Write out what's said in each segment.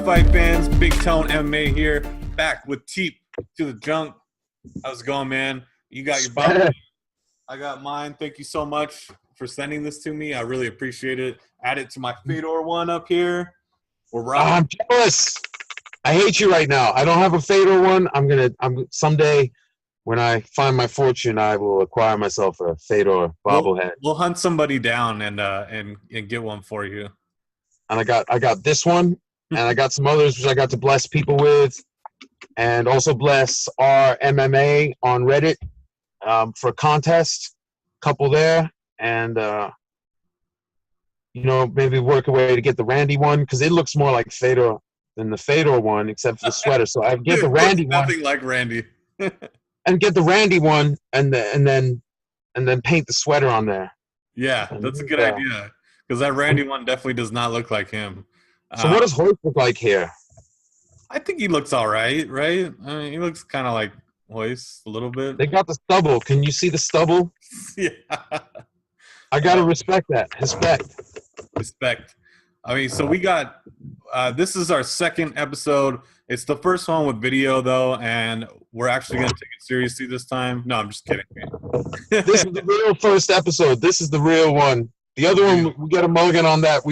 fight fans? Big Tone MMA here, back with Teep to the Junk. How's it going, man? You got your bottle. I got mine. Thank you so much for sending this to me. I really appreciate it. Add it to my Fedor one up here. We're rocking. I'm jealous. I hate you right now. I don't have a Fedor one. I'm someday when I find my fortune, I will acquire myself a Fedor bobblehead. We'll hunt somebody down and get one for you. And I got this one, and I got some others which I got to bless people with, and also bless our MMA on Reddit for a contest. Couple there, and maybe work a way to get the Randy one because it looks more like Fedor than the Fedor one, except for the sweater. So I get the Randy one. Nothing like Randy. And get the Randy one, and then paint the sweater on there. Yeah, that's a good idea because that Randy one definitely does not look like him. So what does Hoyt look like here? I think he looks all right? I mean, he looks kind of like Hoyt a little bit. They got the stubble. Can you see the stubble? Yeah. I gotta respect that. Respect. I mean, so we got this is our second episode. It's the first one with video, though, and we're actually going to take it seriously this time. No, I'm just kidding. This is the real first episode. This is the real one. The other one, we got a mulligan on that.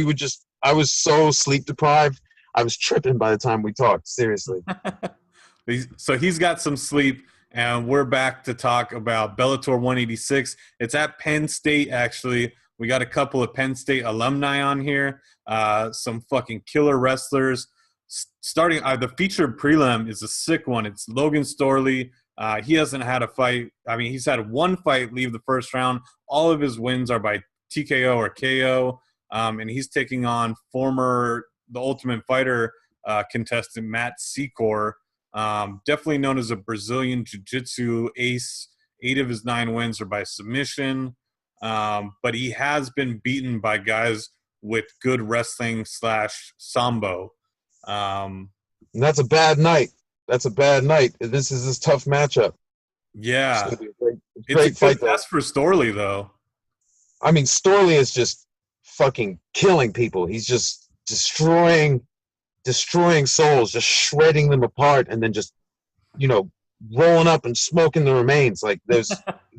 I was so sleep deprived. I was tripping by the time we talked, seriously. So he's got some sleep, and we're back to talk about Bellator 186. It's at Penn State, actually. We got a couple of Penn State alumni on here, some fucking killer wrestlers. Starting the featured prelim is a sick one. It's Logan Storley. He hasn't had a fight. I mean, he's had one fight leave the first round. All of his wins are by TKO or KO, and he's taking on The Ultimate Fighter contestant Matt Secor, definitely known as a Brazilian Jiu-Jitsu ace. 8 of his 9 wins are by submission, but he has been beaten by guys with good wrestling / sambo. And that's a bad night. This is his tough matchup. Yeah. It's a great fight. That's for Storley, though. I mean, Storley is just fucking killing people. He's just destroying souls, just shredding them apart, and then just, rolling up and smoking the remains. Like he's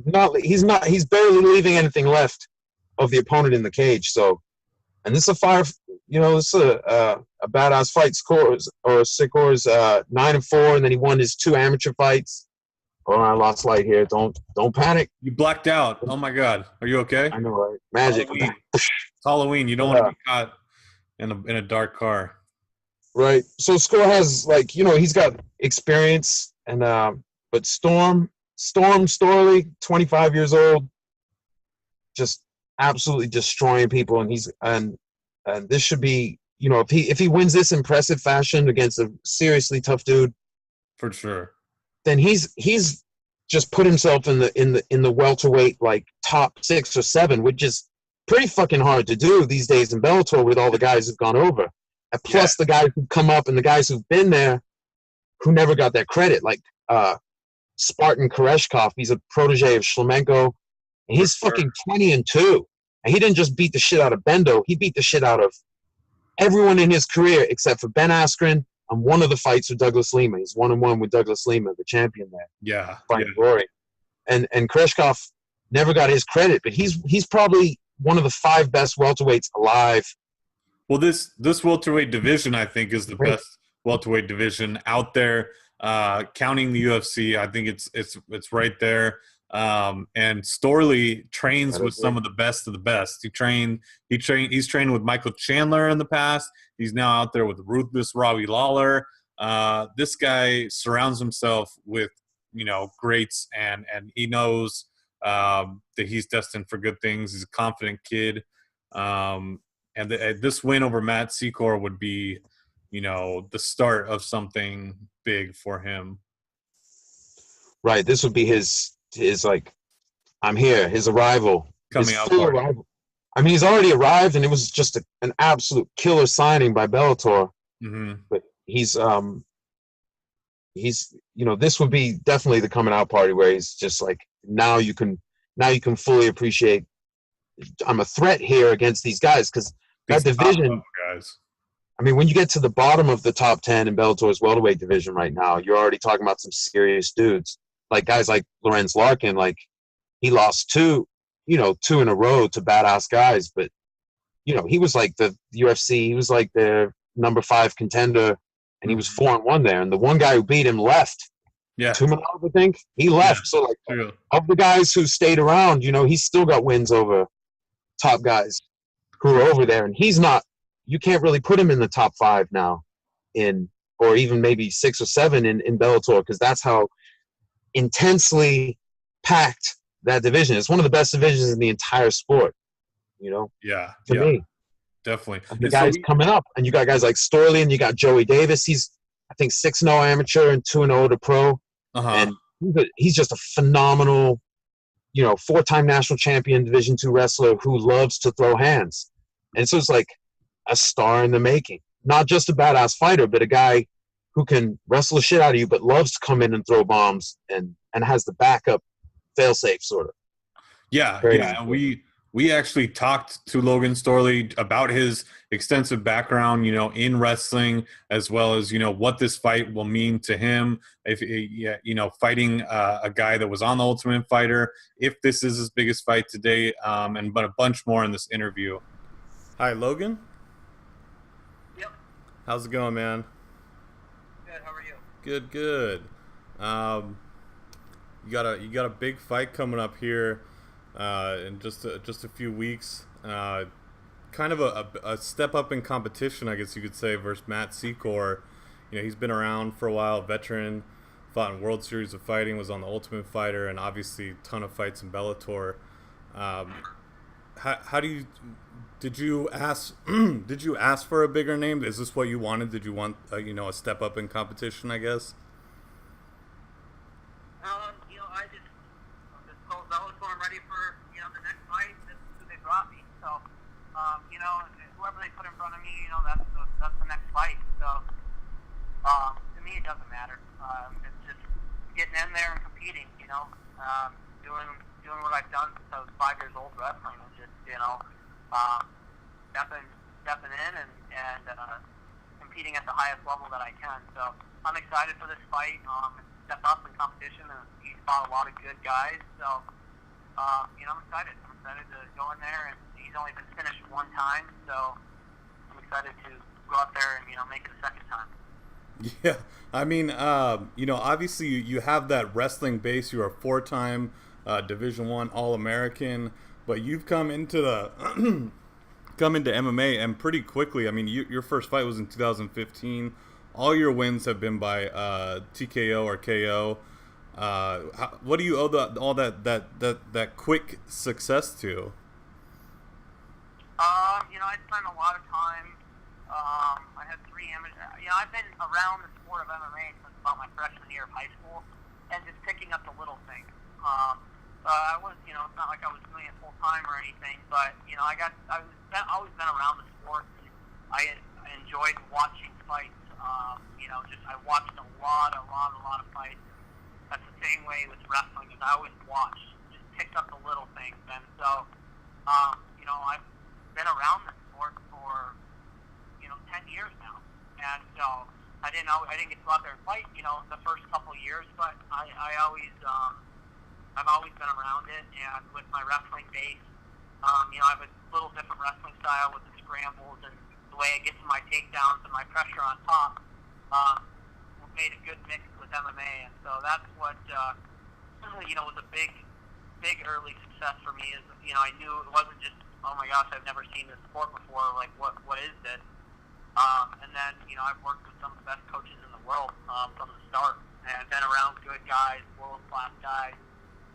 barely leaving anything left of the opponent in the cage. So, and this is a fire. This is a badass fight. Sikor's 9-4, and then he won his 2 amateur fights. Oh, I lost light here. Don't panic. You blacked out. Oh my God. Are you okay? I know, right? Magic. It's Halloween. You don't want to be caught in a dark car. Right. So Score has he's got experience, and but Storm Storley, 25 years old, just absolutely destroying people, and this should be, if he wins this impressive fashion against a seriously tough dude, for sure, then he's just put himself in the welterweight top 6 or 7, which is pretty fucking hard to do these days in Bellator with all the guys who've gone over, and plus the guys who've come up and the guys who've been there who never got that credit, like Spartan Koreshkov. He's a protege of Shlemenko, and he's fucking 20-2. And he didn't just beat the shit out of Bendo. He beat the shit out of everyone in his career except for Ben Askren on one of the fights with Douglas Lima. He's 1-1 with Douglas Lima, the champion there. Yeah. Fighting Rory. And Koreshkov never got his credit, but he's probably one of the 5 best welterweights alive. Well, this welterweight division, I think, is the best welterweight division out there. Counting the UFC, I think it's right there. And Storley trains with some of the best of the best. He's trained with Michael Chandler in the past. He's now out there with Ruthless Robbie Lawler. This guy surrounds himself with, greats, and he knows that he's destined for good things. He's a confident kid. And this win over Matt Secor would be, the start of something big for him. Right. This would be his I'm here, his arrival. Coming out party. Arrival. I mean, he's already arrived, and it was just an absolute killer signing by Bellator. Mm-hmm. But he's this would be definitely the coming out party where he's just now you can fully appreciate I'm a threat here against these guys, because that division, guys. I mean, when you get to the bottom of the top 10 in Bellator's welterweight division right now, you're already talking about some serious dudes. Like guys like Lorenz Larkin, like he lost two in a row to badass guys. But, he was like the UFC, he was like their number 5 contender, and he was 4-1 there. And the one guy who beat him left. Yeah. Tumanov, I think. He left. Yeah, so, like, true. of the guys who stayed around, he's still got wins over top guys who are over there. And he's not, you can't really put him in the top 5 now or even maybe 6 or 7 in Bellator, because that's how intensely packed that division is. It's one of the best divisions in the entire sport, Yeah. to me. Definitely. And the guys coming up, and you got guys like Storley, and you got Joey Davis. He's, I think, 6-0 amateur and 2-0 to pro. And he's just a phenomenal, 4-time national champion Division II wrestler who loves to throw hands. And so it's like a star in the making. Not just a badass fighter, but a guy who can wrestle the shit out of you, but loves to come in and throw bombs and has the backup fail-safe sort of. Yeah, and we actually talked to Logan Storley about his extensive background, in wrestling, as well as, what this fight will mean to him. If, fighting a guy that was on the Ultimate Fighter, if this is his biggest fight today, but a bunch more in this interview. Hi, Logan. Yep. How's it going, man? Good. How are you? Good. You got a big fight coming up here. In just a few weeks, kind of a step up in competition, I guess you could say, versus Matt Secor. He's been around for a while, veteran, fought in World Series of Fighting, was on the Ultimate Fighter, and obviously a ton of fights in Bellator. Did you ask for a bigger name? Is this what you wanted? Did you want a step up in competition, I guess? I'm ready for, the next fight. This is who they brought me. So, whoever they put in front of me, that's the next fight. So, to me, it doesn't matter. It's just getting in there and competing, doing what I've done since I was 5 years old wrestling. And just, stepping in and competing at the highest level that I can. So, I'm excited for this fight. Step up in competition, and he's fought a lot of good guys. So, I'm excited. I'm excited to go in there, and he's only been finished one time, so I'm excited to go out there and, make it a second time. Yeah, I mean, obviously you have that wrestling base. You're a 4-time Division I All-American, but you've come into MMA and pretty quickly. I mean, your first fight was in 2015. All your wins have been by TKO or KO. What do you owe all that quick success to? I spent a lot of time. I had 3 amateur. I've been around the sport of MMA since about my freshman year of high school, and just picking up the little things. I was, it's not like I was doing it full time or anything, but I've always been around the sport. I enjoyed watching fights. I watched a lot of fights. That's the same way with wrestling, is I always watched, just picked up the little things. And so, I've been around the sport for, 10 years now. And so, I didn't get to go out there and fight, the first couple of years, but I've always been around it. And with my wrestling base, I have a little different wrestling style with the scrambles and the way I get to my takedowns and my pressure on top. Made a good mix with MMA, and so that's what was a big early success for me. Is I knew it wasn't just, oh my gosh, I've never seen this sport before. Like what is this? And then I've worked with some of the best coaches in the world from the start, and been around good guys, world class guys,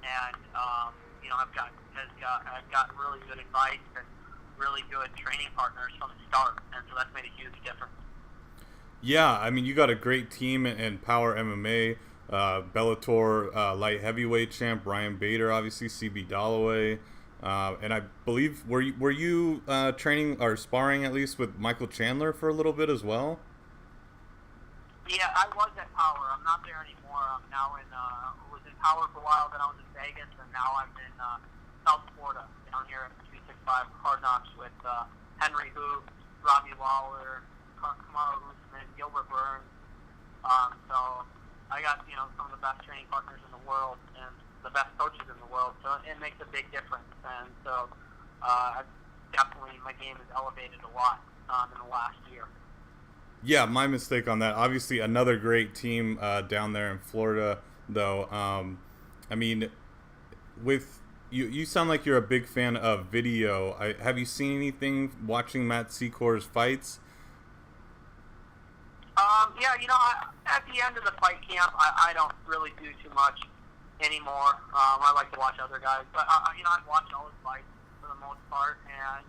and I've got really good advice and really good training partners from the start, and so that's made a huge difference. Yeah, I mean, you got a great team in Power MMA, Bellator light heavyweight champ Ryan Bader, obviously CB Dalloway, and I believe were you training or sparring at least with Michael Chandler for a little bit as well? Yeah, I was at Power. I'm not there anymore. I'm now was in Power for a while. Then I was in Vegas, and now I'm in South Florida down here at 365 Hard Knocks with Henry Hoops, Robbie Lawler, Kamaru Usman, Gilbert Burns. So I got, some of the best training partners in the world and the best coaches in the world. So it makes a big difference. And so definitely my game has elevated a lot in the last year. Yeah, my mistake on that. Obviously, another great team down there in Florida, though. I mean, with you sound like you're a big fan of video. Have you seen anything watching Matt Secor's fights? Yeah, at the end of the fight camp, I don't really do too much anymore. I like to watch other guys, but I watch all his fights for the most part, and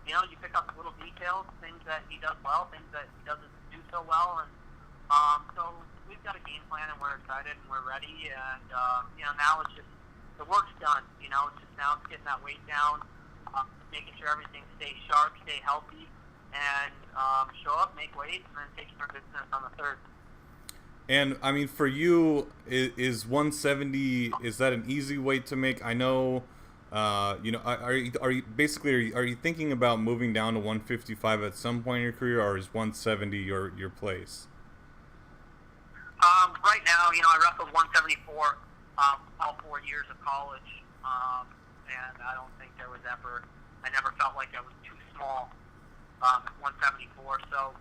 you pick up little details, things that he does well, things that he doesn't do so well, and so we've got a game plan, and we're excited and we're ready, and now it's just the work's done. It's just now it's getting that weight down, making sure everything stays sharp, stay healthy, and show up, make weight, and then take care of business on the third. And I mean, for you, is 170? Is that an easy weight to make? I know. Are you basically are you thinking about moving down to 155 at some point in your career, or is 170 your place? Right now, I wrestled 174 all 4 years of college, and I don't think I never felt like I was too small at 174. So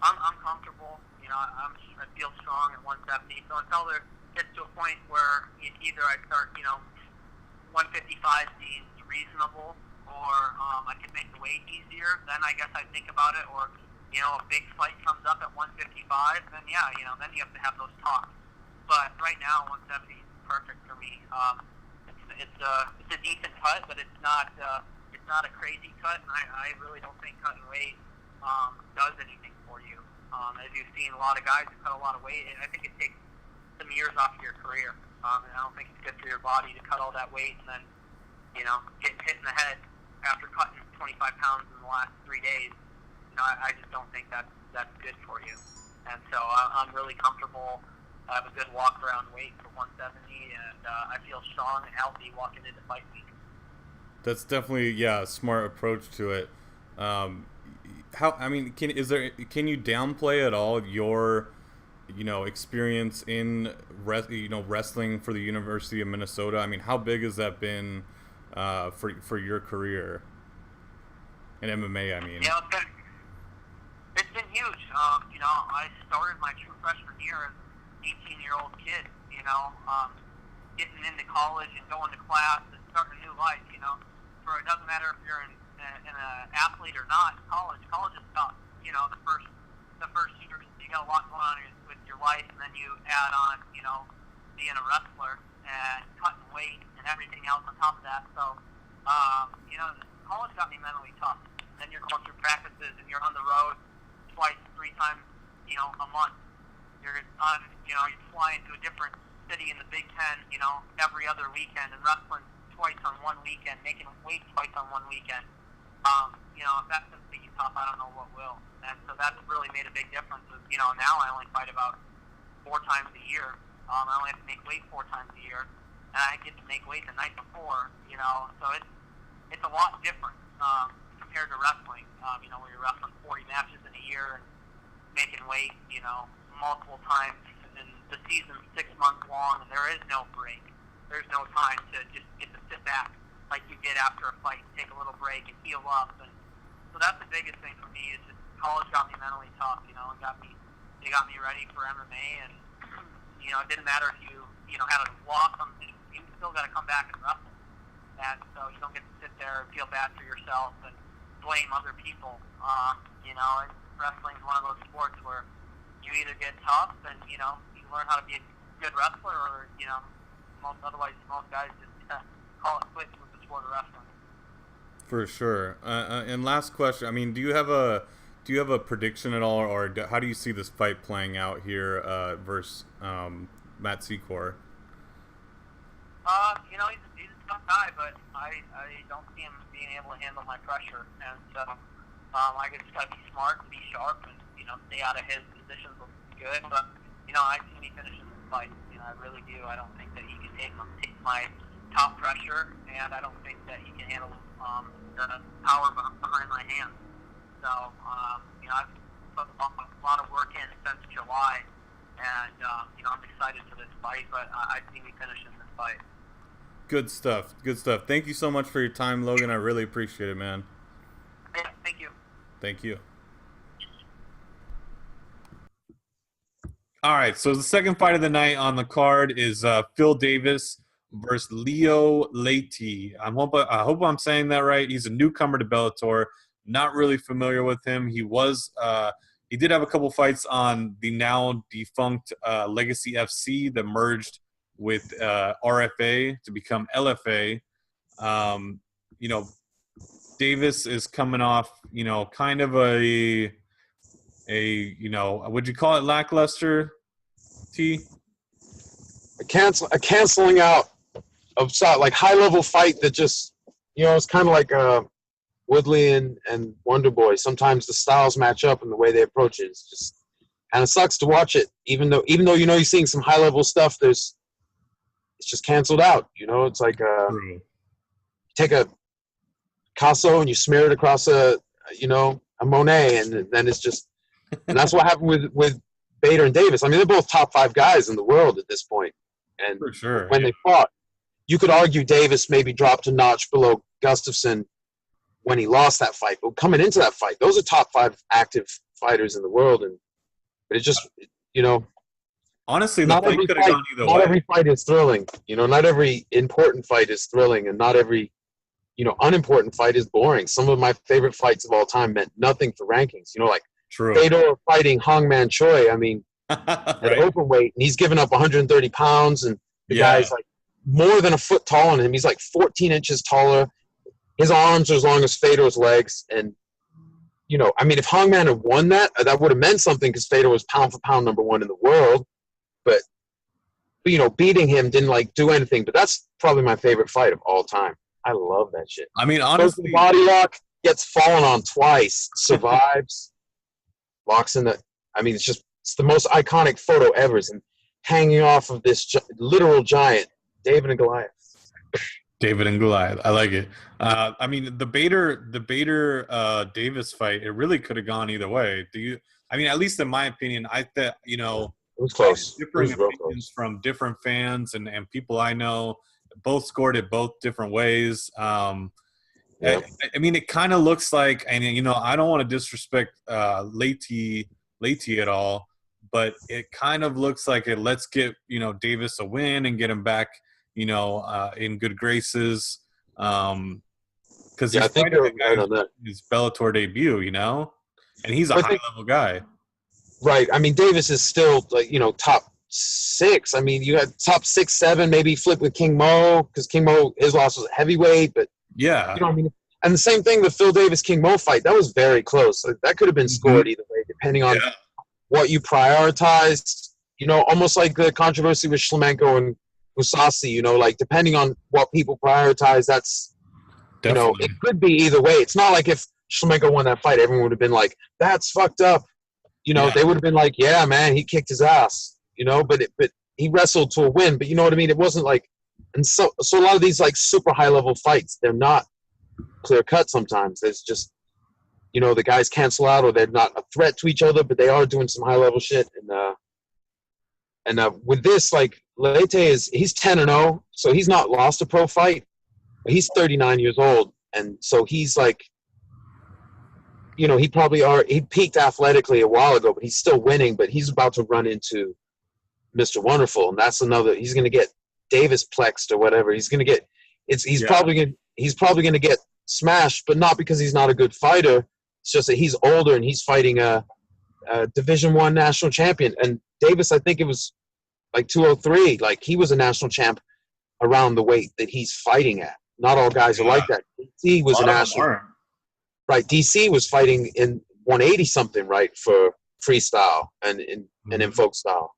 I'm comfortable. I feel strong at 170. So until there gets to a point where either I start, 155 seems reasonable, or I can make the weight easier, then I guess I'd think about it. Or, a big fight comes up at 155, then yeah, then you have to have those talks. But right now, 170 is perfect for me. It's a decent cut, but it's not a crazy cut, and I really don't think cutting weight does anything for you. As you've seen, a lot of guys who cut a lot of weight, and I think it takes some years off of your career. And I don't think it's good for your body to cut all that weight and then, getting hit in the head after cutting 25 pounds in the last 3 days. I just don't think that's good for you. And so I'm really comfortable. I have a good walk around weight for 170, and I feel strong and healthy walking into fight week. That's definitely a smart approach to it. Can you downplay at all your experience in wrestling for the University of Minnesota? I mean, how big has that been for your career in MMA? I mean, yeah, it's been huge. I started my true freshman year as an 18-year-old kid. Getting into college and going to class and starting a new life. For it doesn't matter if you're an athlete or not. College is tough. The first year you got a lot going on with your life, and then you add on, being a wrestler and cutting weight and everything else on top of that. So, college got me mentally tough. Then you're going through practices and you're on the road twice, 3 times, a month. You're flying to a different city in the Big Ten, every other weekend, and wrestling twice on one weekend, making weight twice on one weekend. If that doesn't make you tough, I don't know what will. And so that's really made a big difference. Now I only fight about 4 times a year. I only have to make weight 4 times a year, and I get to make weight the night before. So it's a lot different compared to wrestling. Where you're wrestling 40 matches in a year and making weight, multiple times, and the season's 6 months long, and there is no break. There's no time to just get to sit back like you did after a fight, take a little break and heal up. And so that's the biggest thing for me is just college got me mentally tough, and they got me ready for MMA. And it didn't matter if you had a loss on the you still got to come back and wrestle. And so you don't get to sit there and feel bad for yourself and blame other people. Wrestling is one of those sports where you either get tough and you learn how to be a good wrestler, or most guys just call it quits with the sport of wrestling. For sure. And last question. I mean, do you have a prediction at all, or how do you see this fight playing out here versus Matt Secor? He's a tough guy, but I don't see him being able to handle my pressure, and so I just got to be smart and be sharp, and stay out of his positions will be good. But I see me finishing this fight. I really do. I don't think that he can take my top pressure, and I don't think that he can handle the power behind my hands. So I've put a lot of work in since July, and I'm excited for this fight. But I see me finishing this fight. Good stuff. Good stuff. Thank you so much for your time, Logan. I really appreciate it, man. Yeah, thank you. Thank you. All right, so the second fight of the night on the card is Phil Davis versus Leo Leite. I hope I'm saying that right. He's a newcomer to Bellator. Not really familiar with him. He did have a couple fights on the now defunct Legacy FC that merged with RFA to become LFA. Davis is coming off, kind of a would you call it lackluster, T? A canceling out of like high level fight that just, it's kind of like Woodley and Wonder Boy. Sometimes the styles match up and the way they approach it. It's just kind of sucks to watch it. Even though you're seeing some high level stuff, it's just canceled out. It's like you take a Picasso and you smear it across a Monet, and then it's just. And that's what happened with Bader and Davis. I mean, they're both top 5 guys in the world at this point. And for sure, when they fought, you could argue Davis maybe dropped a notch below Gustafsson when he lost that fight. But coming into that fight, those are top 5 active fighters in the world. But it just, honestly, the fight could have gone either way. Not every fight is thrilling. Not every important fight is thrilling, and not every, unimportant fight is boring. Some of my favorite fights of all time meant nothing for rankings. Like True. Fedor fighting Hongman Choi. I mean, right. at open weight, and he's giving up 130 pounds, and the guy's like more than a foot taller than him. He's like 14 inches taller. His arms are as long as Fedor's legs, and I mean, if Hongman had won that would have meant something because Fedor was pound for pound number 1 in the world. But beating him didn't do anything. But that's probably my favorite fight of all time. I love that shit. I mean, honestly, body lock, gets fallen on twice, survives. Locks in the. I mean, it's the most iconic photo ever. And hanging off of this literal giant, David and Goliath. David and Goliath. I like it. I mean, the Bader Davis fight, it really could have gone either way. I mean, at least in my opinion, it was close. Differing opinions from different fans and people I know. Both scored it both different ways. I mean, it kind of looks like, and I don't want to disrespect Leite at all, but it kind of looks like let's get Davis a win and get him back in good graces, because he's fighting his Bellator debut, and he's a high level guy. Right. I mean, Davis is still top 6. I mean, you had top 6, 7, maybe flip with King Mo, because King Mo, his loss was a heavyweight, but yeah. I mean? And the same thing, the Phil Davis-King Mo fight, that was very close. That could have been scored either way, depending on what you prioritized. Almost like the controversy with Shlemenko and Mousasi, depending on what people prioritize, that's, Definitely. It could be either way. It's not like if Shlemenko won that fight, everyone would have been like, that's fucked up. They would have been like, yeah, man, he kicked his ass, but he wrestled to a win. But you know what I mean? It wasn't like, and so a lot of these super high level fights, they're not clear cut sometimes. There's just, the guys cancel out or they're not a threat to each other, but they are doing some high level shit. And with this, Leite he's 10-0, so he's not lost a pro fight, but he's 39 years old. And so he's he peaked athletically a while ago, but he's still winning, but he's about to run into Mr. Wonderful. And that's he's going to get Davis plexed or whatever. He's going to get, he's probably going to get smashed, but not because he's not a good fighter. It's just that he's older and he's fighting a Division I national champion. And Davis, I think it was 203. He was a national champ around the weight that he's fighting at. Not all guys are like that. DC was a national. Right. DC was fighting in 180 something, right, for freestyle and in folk style.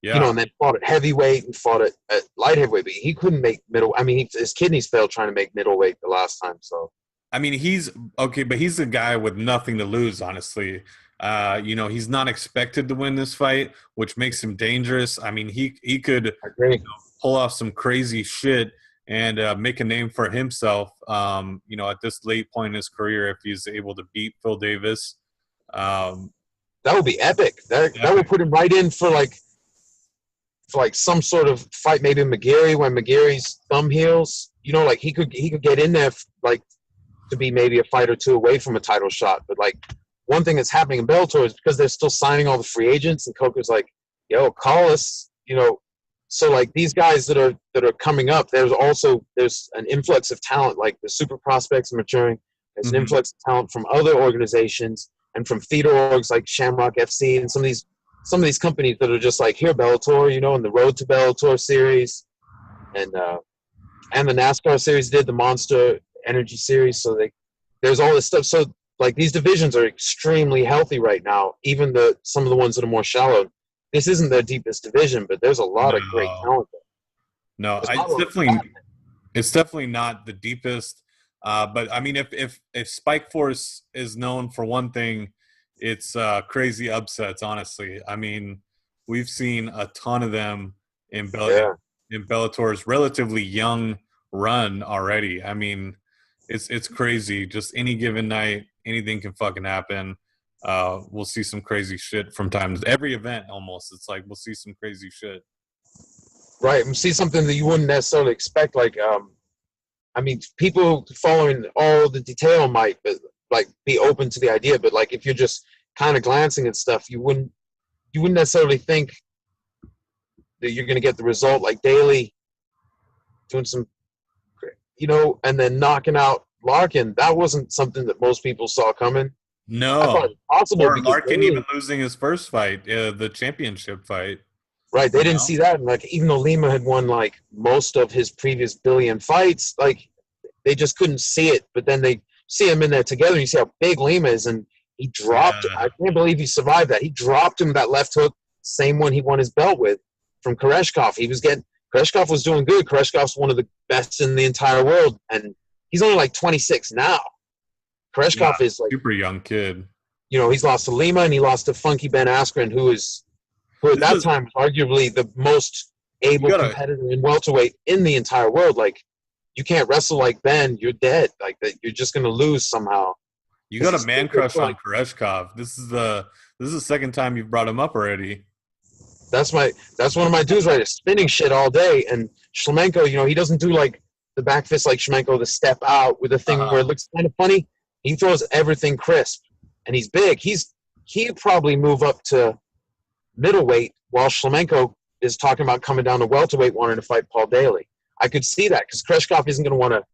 Yeah. And then fought at heavyweight and fought at light heavyweight, but he couldn't make middle. I mean, his kidneys failed trying to make middleweight the last time. So, I mean, he's okay, but he's a guy with nothing to lose, honestly. He's not expected to win this fight, which makes him dangerous. I mean, he could pull off some crazy shit and make a name for himself, at this late point in his career if he's able to beat Phil Davis. That would be epic. That would put him right in for some sort of fight, maybe McGeary when McGeary's thumb heals. You know, like he could get in there like to be maybe a fight or two away from a title shot. But like one thing that's happening in Bellator is because they're still signing all the free agents, and Coker's like, yo, call us, you know. So like these guys that are coming up, there's an influx of talent, like the super prospects are maturing. There's an influx of talent from other organizations and from theater orgs like Shamrock FC and some of these companies that are just like, here, Bellator, you know, and the Road to Bellator series, and the NASCAR series did the Monster Energy series. So there's all this stuff. So like these divisions are extremely healthy right now. Even some of the ones that are more shallow. This isn't their deepest division, but there's a lot of great talent there. No, it's definitely not the deepest. But I mean, if Spike Force is known for one thing, it's crazy upsets. Honestly, I mean, we've seen a ton of them in Bellator's relatively young run already. I mean, it's crazy. Just any given night, anything can fucking happen. We'll see some crazy shit from time to every event. Almost, it's like we'll see some crazy shit. Right, and see something that you wouldn't necessarily expect. Like, I mean, people following all the detail might be open to the idea, but like if you're just kind of glancing at stuff, you wouldn't necessarily think that you're going to get the result. Like Daly doing some, you know, and then knocking out Larkin. That wasn't something that most people saw coming. No, I thought it was possible. Or Larkin even losing his first fight, the championship fight. Right, they didn't see that. And like, even though Lima had won like most of his previous billion fights, like they just couldn't see it. But then they see him in there together, and you see how big Lima is, and he dropped. I can't believe he survived that. He dropped him that left hook, same one he won his belt with from Koreshkov. Koreshkov was doing good. Koreshkov's one of the best in the entire world, and he's only like 26 now. Koreshkov is like super young kid. You know, he's lost to Lima and he lost to Funky Ben Askren, who at that time was arguably the most able competitor in welterweight in the entire world. Like, you can't wrestle like Ben, you're dead. Like that, you're just gonna lose somehow. You got a man crush on Koreshkov. This is the second time you've brought him up already. That's one of my dudes, right? Spinning shit all day. And Shlemenko, you know, he doesn't do like the back fist like Shlemenko, the step out with the thing where it looks kind of funny. He throws everything crisp, and he's big. He'd probably move up to middleweight, while Shlemenko is talking about coming down to welterweight, wanting to fight Paul Daly. I could see that because Koreshkov isn't going to want to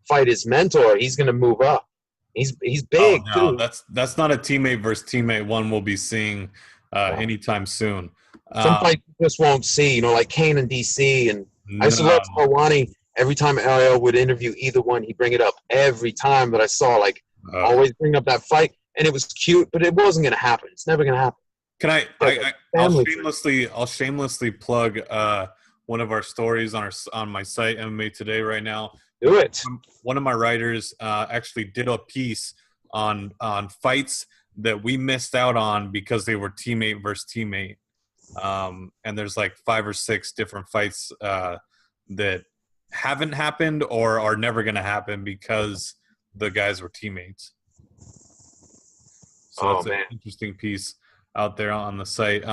fight his mentor. He's going to move up. He's big too. That's not a teammate versus teammate one we'll be seeing anytime soon. Some fights you just won't see. You know, like Kane and DC, and I used to love Helwani. Every time Ariel would interview either one, he'd bring it up every time that I saw. Like, always bring up that fight, and it was cute, but it wasn't going to happen. It's never going to happen. Can I'll shamelessly plug one of our stories on my site, MMA Today, right now. Do it. One of my writers actually did a piece on fights that we missed out on because they were teammate versus teammate. And there's like 5 or 6 different fights that haven't happened or are never going to happen because the guys were teammates. So that's an interesting piece out there on the site.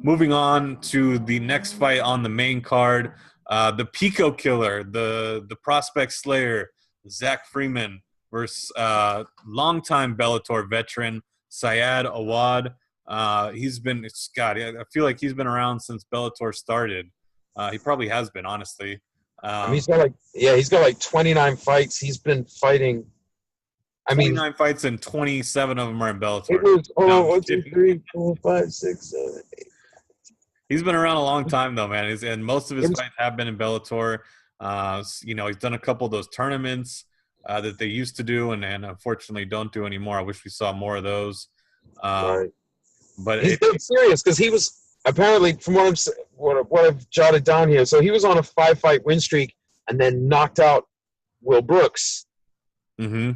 Moving on to the next fight on the main card, the Pico Killer, the prospect slayer, Zach Freeman versus longtime Bellator veteran Syed Awad. I feel like he's been around since Bellator started. He probably has been, honestly. He's got like 29 fights. He's been fighting. 29 fights and 27 of them are in Bellator. It was 1, 2, 3, 4, 5, 6, 7, 8. He's been around a long time though, man. And most of his fights have been in Bellator. You know, he's done a couple of those tournaments that they used to do, and unfortunately don't do anymore. I wish we saw more of those. Right. But he's been serious because he was apparently, from what I've jotted down here, so he was on a 5-fight win streak and then knocked out Will Brooks. Mm-hmm.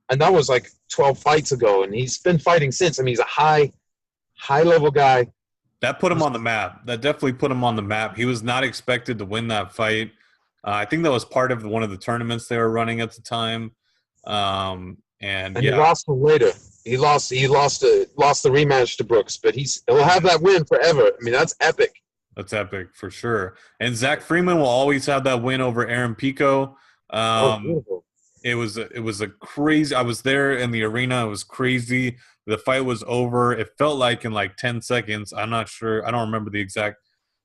And that was like 12 fights ago, and he's been fighting since. I mean, he's a high-level guy. That put him on the map. That definitely put him on the map. He was not expected to win that fight. I think that was part of one of the tournaments they were running at the time. And And he lost him later. He lost the rematch to Brooks, but he'll have that win forever. I mean, that's epic. That's epic for sure. And Zach Freeman will always have that win over Aaron Pico. Beautiful. It was a crazy. I was there in the arena. It was crazy. The fight was over. It felt like in like 10 seconds. I'm not sure. I don't remember the exact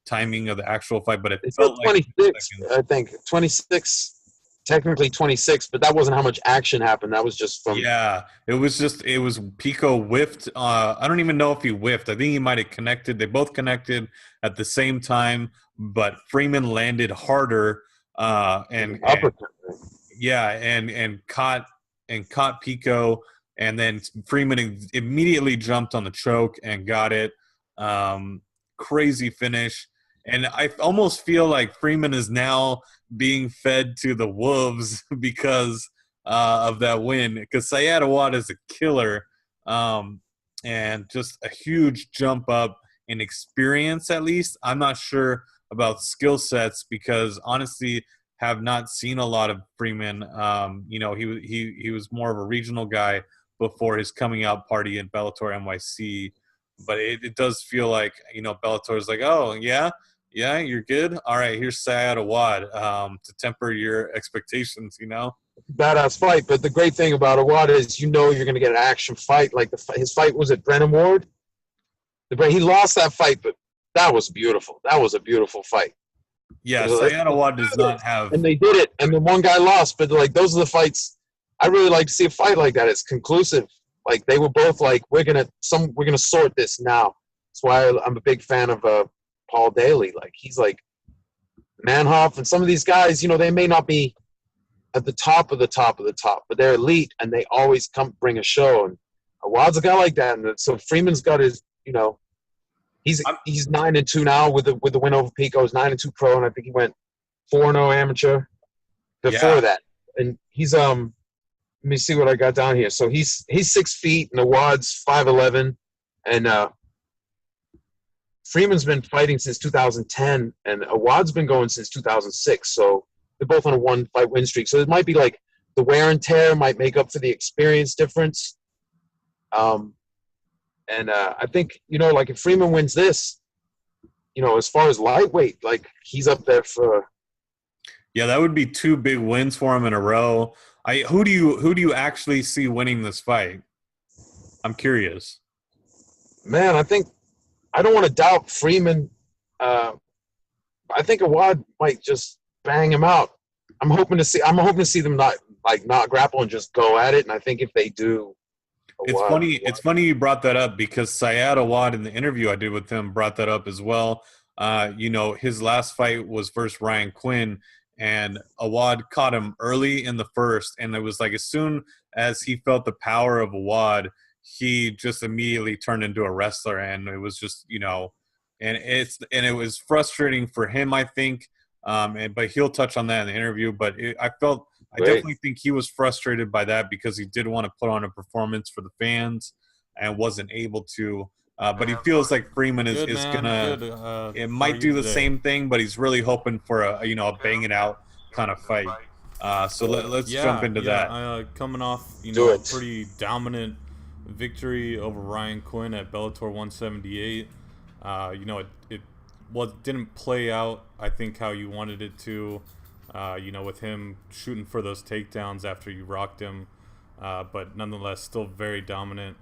timing of the actual fight, but it It's felt like 26, I think. 26, technically 26, but that wasn't how much action happened. That was just from. Yeah, it was Pico whiffed. I don't even know if he whiffed. I think he might have connected. They both connected at the same time, but Freeman landed harder and Uppercut. yeah, and caught Pico, and then Freeman immediately jumped on the choke and got it. Crazy finish, and I almost feel like Freeman is now being fed to the wolves because of that win. Because Syed Awad is a killer, and just a huge jump up in experience. At least I'm not sure about skill sets because honestly have not seen a lot of Freeman. He was more of a regional guy before his coming out party in Bellator NYC. But it does feel like, Bellator is like, oh, yeah, you're good. All right, here's Syed Awad to temper your expectations, Badass fight, but the great thing about Awad is you're going to get an action fight. Like his fight was at Brennan Ward. He lost that fight, but that was beautiful. That was a beautiful fight. Yeah, Syed Awad does not have. And they did it, and the one guy lost. But like those are the fights I really like to see a fight like that. It's conclusive. Like they were both like, we're gonna sort this now. That's why I'm a big fan of Paul Daly. Like he's like Manhoff and some of these guys. They may not be at the top of the top of the top, but they're elite and they always come bring a show. And Awad's a guy like that. And so Freeman's got his, he's 9-2 now with the win over Pico. He's 9-2 pro, and I think he went 4-0 amateur before that. And he's let me see what I got down here. So he's 6 feet and Awad's 5'11", and Freeman's been fighting since 2010, and Awad's been going since 2006. So they're both on a 1-fight win streak. So it might be like the wear and tear might make up for the experience difference. I think, like if Freeman wins this, as far as lightweight, like he's up there for. Yeah, that would be 2 big wins for him in a row. Who do you actually see winning this fight? I'm curious. Man, I don't want to doubt Freeman. I think Awad might just bang him out. I'm hoping to see them not grapple and just go at it. And I think if they do, It's funny you brought that up because Syed Awad in the interview I did with him brought that up as well. His last fight was versus Ryan Quinn, and Awad caught him early in the first, and it was like as soon as he felt the power of Awad, he just immediately turned into a wrestler, and it was just and it was frustrating for him, I think. But he'll touch on that in the interview. But I definitely think he was frustrated by that because he did want to put on a performance for the fans and wasn't able to. But he feels like Freeman is gonna. It might do the same thing, but he's really hoping for a bang it out kind of fight. So let's jump into that. Coming off pretty dominant victory over Ryan Quinn at Bellator 178. It didn't play out, I think, how you wanted it to. With him shooting for those takedowns after you rocked him, but nonetheless still very dominant.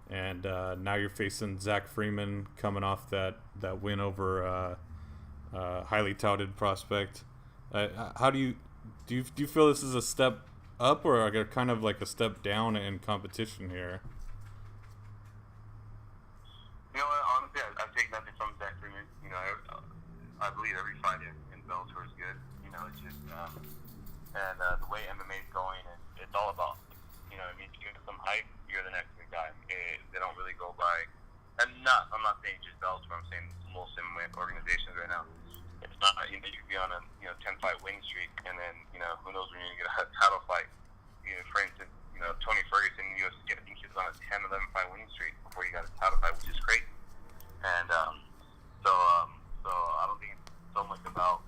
And now you're facing Zach Freeman coming off that win over highly touted prospect. How do you feel this is a step up or kind of like a step down in competition here? Honestly, I take nothing from Zach Freeman. I believe every fight in Bellator is good. It's just the way MMA is going, and it's all about, if you get some hype, you're the next big guy. They don't really go by, and I'm not saying just Bellator. I'm saying most MMA organizations right now. It's not, you could be on a 10-fight winning streak, and then who knows when you're gonna get a title fight. For instance, Tony Ferguson in UFC, I think he was on a 10, 11-fight winning streak before he got a title fight, which is crazy. And so I don't think it's so much about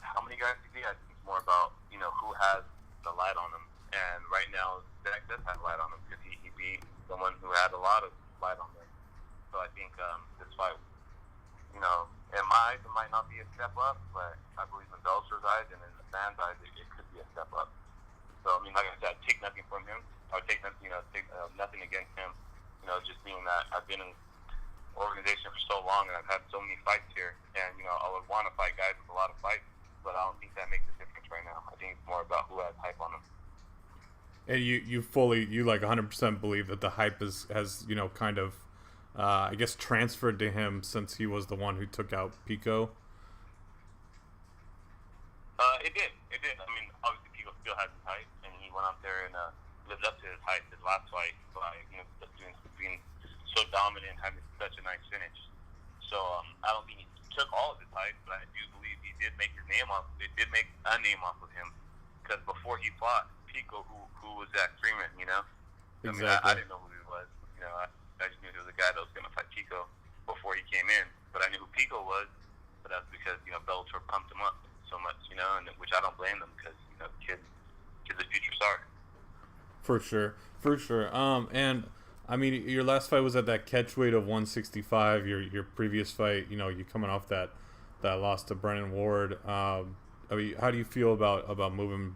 how many guys you see. I think it's more about who has the light on them. And right now, be a step up, but I believe in Bellator's eyes and in the fans' eyes, it could be a step up. So, I mean, like I said, take nothing from him, or take nothing, take nothing against him. Just being that I've been in the organization for so long and I've had so many fights here, and I would want to fight guys with a lot of fights, but I don't think that makes a difference right now. I think it's more about who has hype on him. And you like 100% believe that the hype has kind of I guess transferred to him since he was the one who took out Pico. It did. I mean, obviously Pico still has his hype, and he went out there and lived up to his hype his last fight by being so dominant, having such a nice finish. So I don't think he took all of his hype, but I do believe he did make his name off. It did make a name off of him, because before he fought Pico, who was Zach Freeman? Exactly. I mean, I didn't know who he was. I just knew he was a guy that was going to fight Pico before he came in. But I knew who Pico was, but that's because Bellator pumped him up so much, and which I don't blame them, because kid's a future star. For sure. And I mean, your last fight was at that catch weight of 165. Your previous fight, you coming off that loss to Brennan Ward. I mean, how do you feel about moving,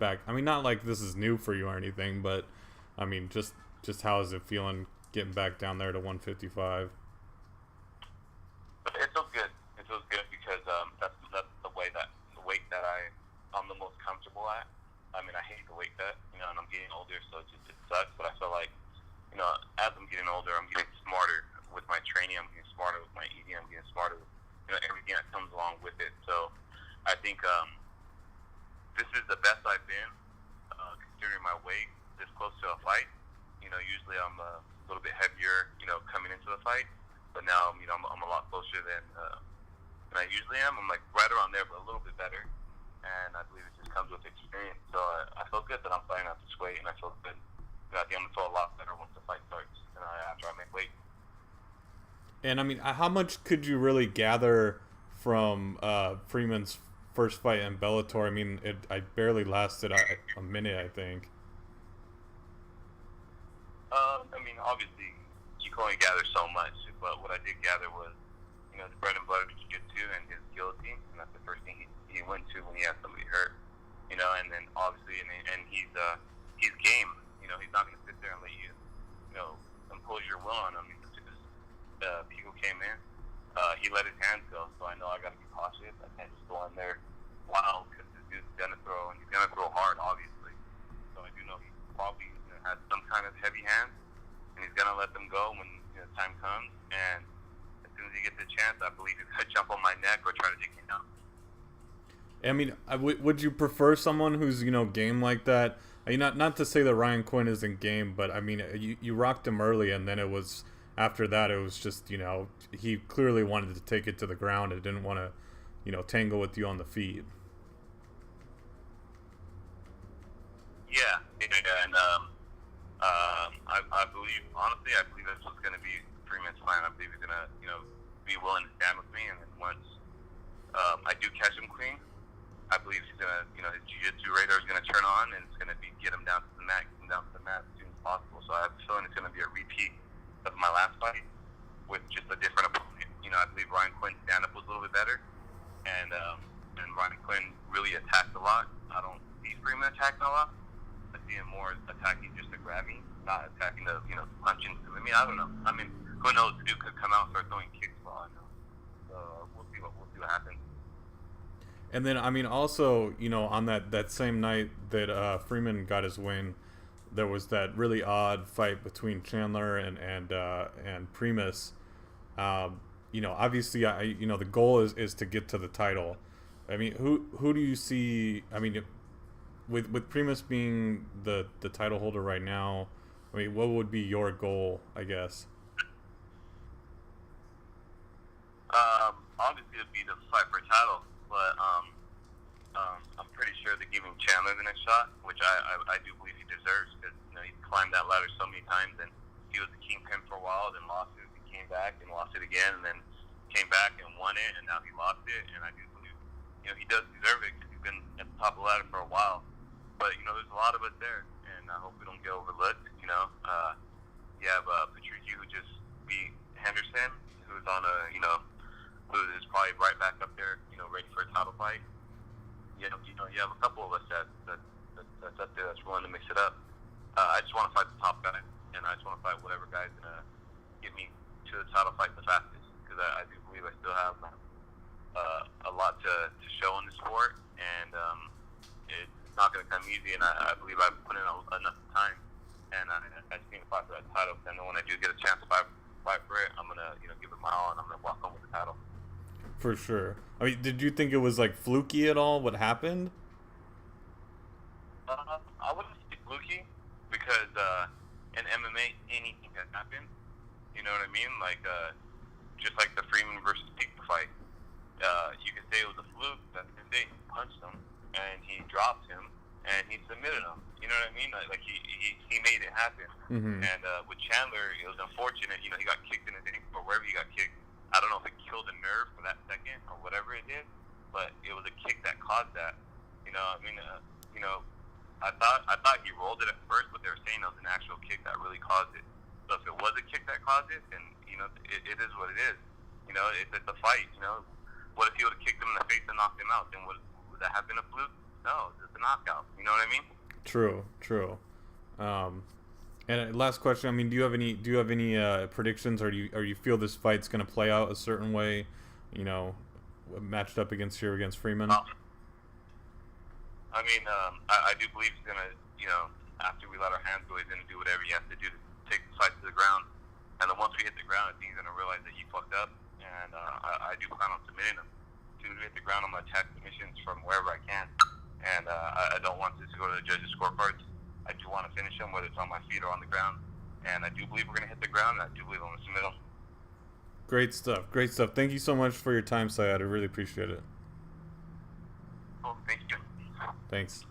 back? I mean, not like this is new for you or anything, but I mean, just how is it feeling getting back down there to 155? It feels good. It feels good because that's the weight that I'm the most comfortable at. I mean, I hate the weight cut, and I'm getting older, so it sucks. But I feel like, as I'm getting older, I'm getting smarter with my training. I'm getting smarter with my eating. I'm getting smarter with everything that comes along with it. So I think this is the best I've been considering my weight this close to a fight. Usually I'm a little bit heavier, coming into the fight, but now I'm a lot closer than I usually am. I'm like right around there, but a little bit better. And I believe it just comes with experience. So I feel good that I'm fighting at this weight, and I feel good. I think I'm gonna feel a lot better once the fight starts, after I make weight. And I mean, how much could you really gather from Freeman's first fight in Bellator? I mean, I barely lasted a minute, I think. I mean, obviously, you can only gather so much, but what I did gather was, the bread and butter jiu-jitsu and his guillotine, and that's the first thing he went to when he had somebody hurt, and then obviously, and he's game, he's not going to sit there and let you, impose your will on him. People came in, he let his hands go, so I know I got to be cautious. I can't just go in there wild, because this dude's going to throw, and he's going to throw hard, obviously. So I do know he probably has some kind of heavy hands, and he's going to let them go when time comes, and as soon as he gets the chance, I believe he's going to jump on my neck or try to take me down. I mean, would you prefer someone who's game like that? I mean, not to say that Ryan Quinn isn't game, but I mean, you rocked him early, and then it was after that it was just he clearly wanted to take it to the ground and didn't want to tangle with you on the feet. Yeah, and I believe, honestly, that's what's going to be Freeman's plan. I believe he's going to be willing to stand with me, and then once I do catch him clean, I believe he's going to, his jiu-jitsu radar is going to turn on, and it's going to be get him down to the mat as soon as possible. So I have a feeling it's going to be a repeat of my last fight with just a different opponent. I believe Ryan Quinn's stand-up was a little bit better, and Ryan Quinn really attacked a lot. I don't see Freeman attacking a lot. I see him more attacking just to grab me, not attacking to, punching. I mean, I don't know. I mean, who knows? The dude could come out and start throwing kicks for all I know. So we'll see what happens. And then, I mean, also, on that same night that Freeman got his win, there was that really odd fight between Chandler and Primus. Obviously, the goal is to get to the title. I mean, who do you see? I mean, with Primus being the title holder right now, I mean, what would be your goal, I guess? Obviously, it'd be to fight for a title, but I'm pretty sure they're giving Chandler the next shot, which I do believe he deserves, because he climbed that ladder so many times, and he was the kingpin for a while, then lost it, he came back and lost it again, and then came back and won it, and now he lost it, and I do believe he does deserve it, because he's been at the top of the ladder for a while. But there's a lot of us there, and I hope we don't get overlooked. You have Patricio, who just beat Henderson, who's on who is probably right back up there title fight. You have a couple of us that's up there that's willing to mix it up. I just want to fight the top guy, and I just want to fight whatever guy's gonna get me to the title fight the fastest. Because I do believe I still have a lot to show in the sport, and it's not gonna come easy. And I believe I've put in enough time, and I just need to fight for that title. And then when I do get a chance to fight for it, I'm gonna give it my all, and I'm gonna walk home with the title. For sure. I mean, did you think it was like fluky at all? What happened? I wouldn't say fluky because in MMA anything can happen. You know what I mean? Like just like the Freeman versus Peak fight. You could say it was a fluke. That they punched him and he dropped him and he submitted him. You know what I mean? Like he made it happen. Mm-hmm. And with Chandler, it was unfortunate. He got kicked in his ankle or wherever he got kicked. I don't know if it killed a nerve for that second or whatever it did, but it was a kick that caused that. I thought he rolled it at first, but they were saying it was an actual kick that really caused it. So if it was a kick that caused it, then it is what it is. It's a fight. What if he would have kicked him in the face and knocked him out? Then would that have been a fluke? No, it's a knockout. You know what I mean? True. And last question. I mean, do you have any predictions, or do you feel this fight's going to play out a certain way? Matched up against Freeman. I mean, I do believe he's going to, after we let our hands go, he's going to do whatever he has to do to take the fight to the ground. And then once we hit the ground, I think he's going to realize that he fucked up. And I do plan on submitting him. As soon as we hit the ground, I'm going to attack submissions from wherever I can. And I don't want this to go to the judges' scorecards. I do want to finish him, whether it's on my feet or on the ground. And I do believe we're going to hit the ground, and I do believe I'm going to submit him. Great stuff. Thank you so much for your time, Syed. I really appreciate it. Cool. Thank you. Thanks.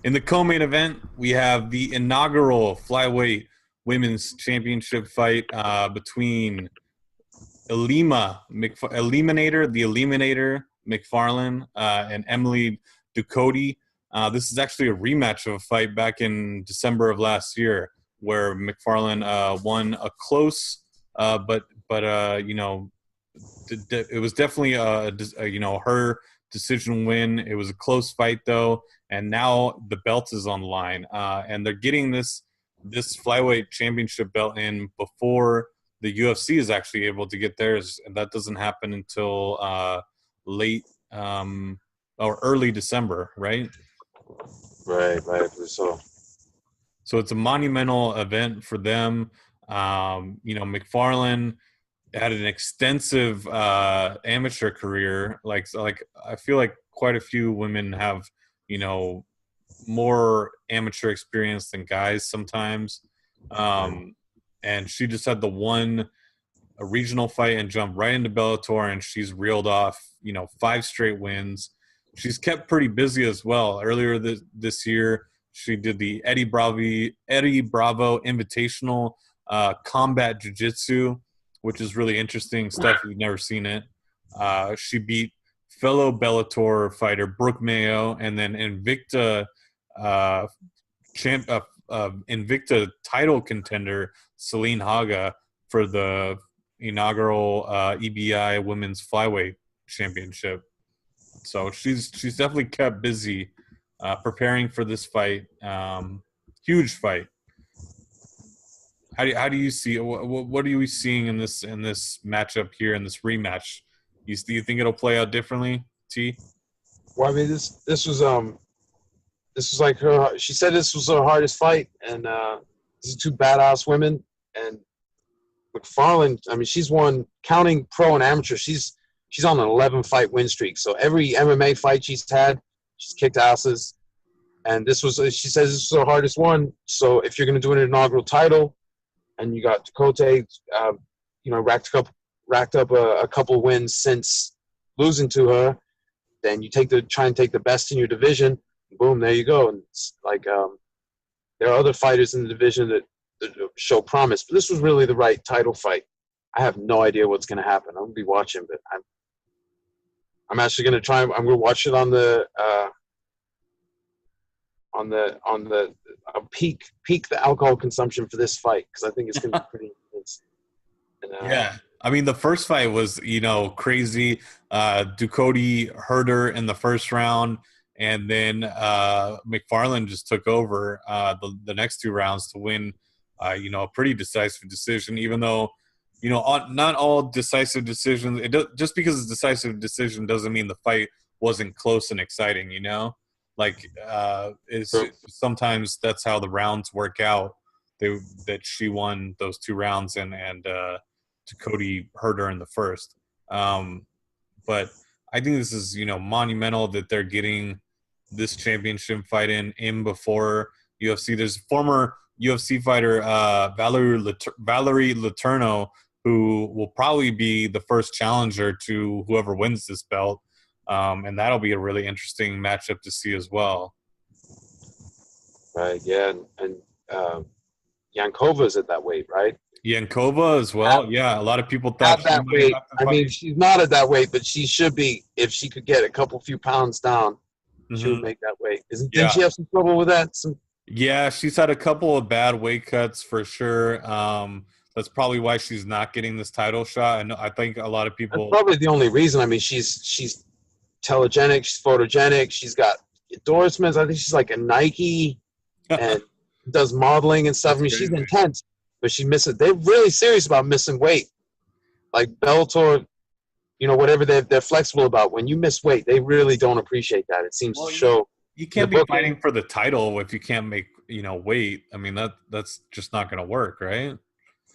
In the co-main event, we have the inaugural flyweight women's championship fight between Eliminator Macfarlane, and Emily Ducote. This is actually a rematch of a fight back in December of last year, where Macfarlane won a close, but it was definitely her decision win. It was a close fight though, and now the belt is on the line, and they're getting this flyweight championship belt in before the UFC is actually able to get theirs, and that doesn't happen until late or early December, right? Right. So it's a monumental event for them. Macfarlane had an extensive amateur career. Like I feel like quite a few women have, more amateur experience than guys sometimes. And she just had a regional fight and jumped right into Bellator, and she's reeled off, 5 straight wins. She's kept pretty busy as well. Earlier this year, she did the Eddie Bravo Invitational Combat Jiu-Jitsu, which is really interesting stuff. You've never seen it. She beat fellow Bellator fighter Brooke Mayo, and then Invicta Invicta title contender Celine Haga for the inaugural EBI Women's Flyweight Championship. So she's definitely kept busy preparing for this fight. Huge fight. How do you see what are you seeing in this matchup here, in this rematch? Do you think it'll play out differently, T? Well, I mean, this was like her. She said this was her hardest fight, and these are 2 badass women. And Macfarlane, I mean, she's won, counting pro and amateur. She's on an 11-fight win streak. So every MMA fight she's had, she's kicked asses. And she says this was her hardest one. So if you're going to do an inaugural title, and you got Ducote, racked up a couple wins since losing to her, then you try and take the best in your division. Boom, there you go. And it's like there are other fighters in the division that show promise, but this was really the right title fight. I have no idea what's going to happen. I'm going to be watching, but I'm actually going to try. I'm going to watch it on the peak the alcohol consumption for this fight, because I think it's going to be pretty intense. And, yeah, I mean, the first fight was, crazy. Ducote hurt her in the first round, and then McFarlane just took over the next two rounds to win, a pretty decisive decision, even though, not all decisive decisions, just because it's a decisive decision doesn't mean the fight wasn't close and exciting, Like, it's sometimes that's how the rounds work out. That she won those two rounds and Cody hurt her in the first. But I think this is, monumental that they're getting this championship fight in before UFC. There's former UFC fighter Valerie Letourneau, who will probably be the first challenger to whoever wins this belt. And that'll be a really interesting matchup to see as well. Right, yeah, and Yankova's at that weight, right? Yankova as well. Yeah, a lot of people thought At that weight. I mean, she's not at that weight, but she should be. If she could get a few pounds down, she would make that weight. Didn't she have some trouble with that? Yeah, she's had a couple of bad weight cuts for sure. That's probably why she's not getting this title shot. And I think a lot of people. That's probably the only reason. I mean, she's telegenic, she's photogenic, she's got endorsements. I think she's like a Nike and does modeling and stuff. I mean, she's intense, but she misses. They're really serious about missing weight. Like Bellator, whatever they're flexible about. When you miss weight, they really don't appreciate that. It seems to show. You can't be fighting for the title if you can't make weight. I mean that's just not going to work, right?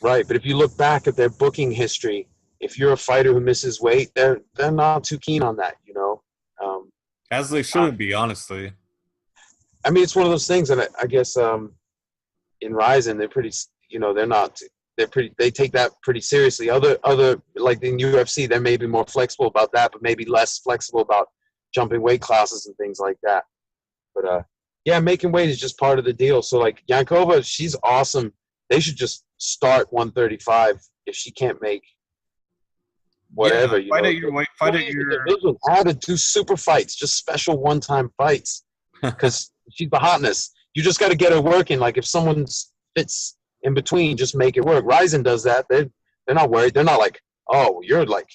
Right, but if you look back at their booking history, if you're a fighter who misses weight, they're not too keen on that, As they should be, honestly. I mean, it's one of those things, and I guess in Ryzen, they're pretty, they take that pretty seriously. Other like in UFC, they may be more flexible about that, but maybe less flexible about jumping weight classes and things like that. But yeah, making weight is just part of the deal. So like Yankova, she's awesome. They should just start 135 if she can't make whatever. Yeah, fight at your weight. Fight at your division. Add to do super fights, just special one-time fights, because she's the hotness. You just got to get her working. Like if someone fits in between, just make it work. Ryzen does that. They're not worried. They're not like, oh, you're like,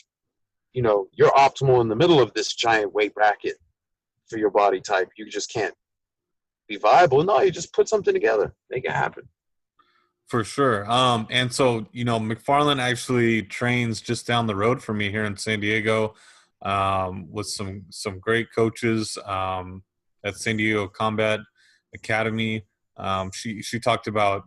you're optimal in the middle of this giant weight bracket for your body type. You just can't be viable. No, you just put something together, make it happen. For sure. And so, McFarlane actually trains just down the road from me here in San Diego, with some great coaches at San Diego Combat Academy. She talked about,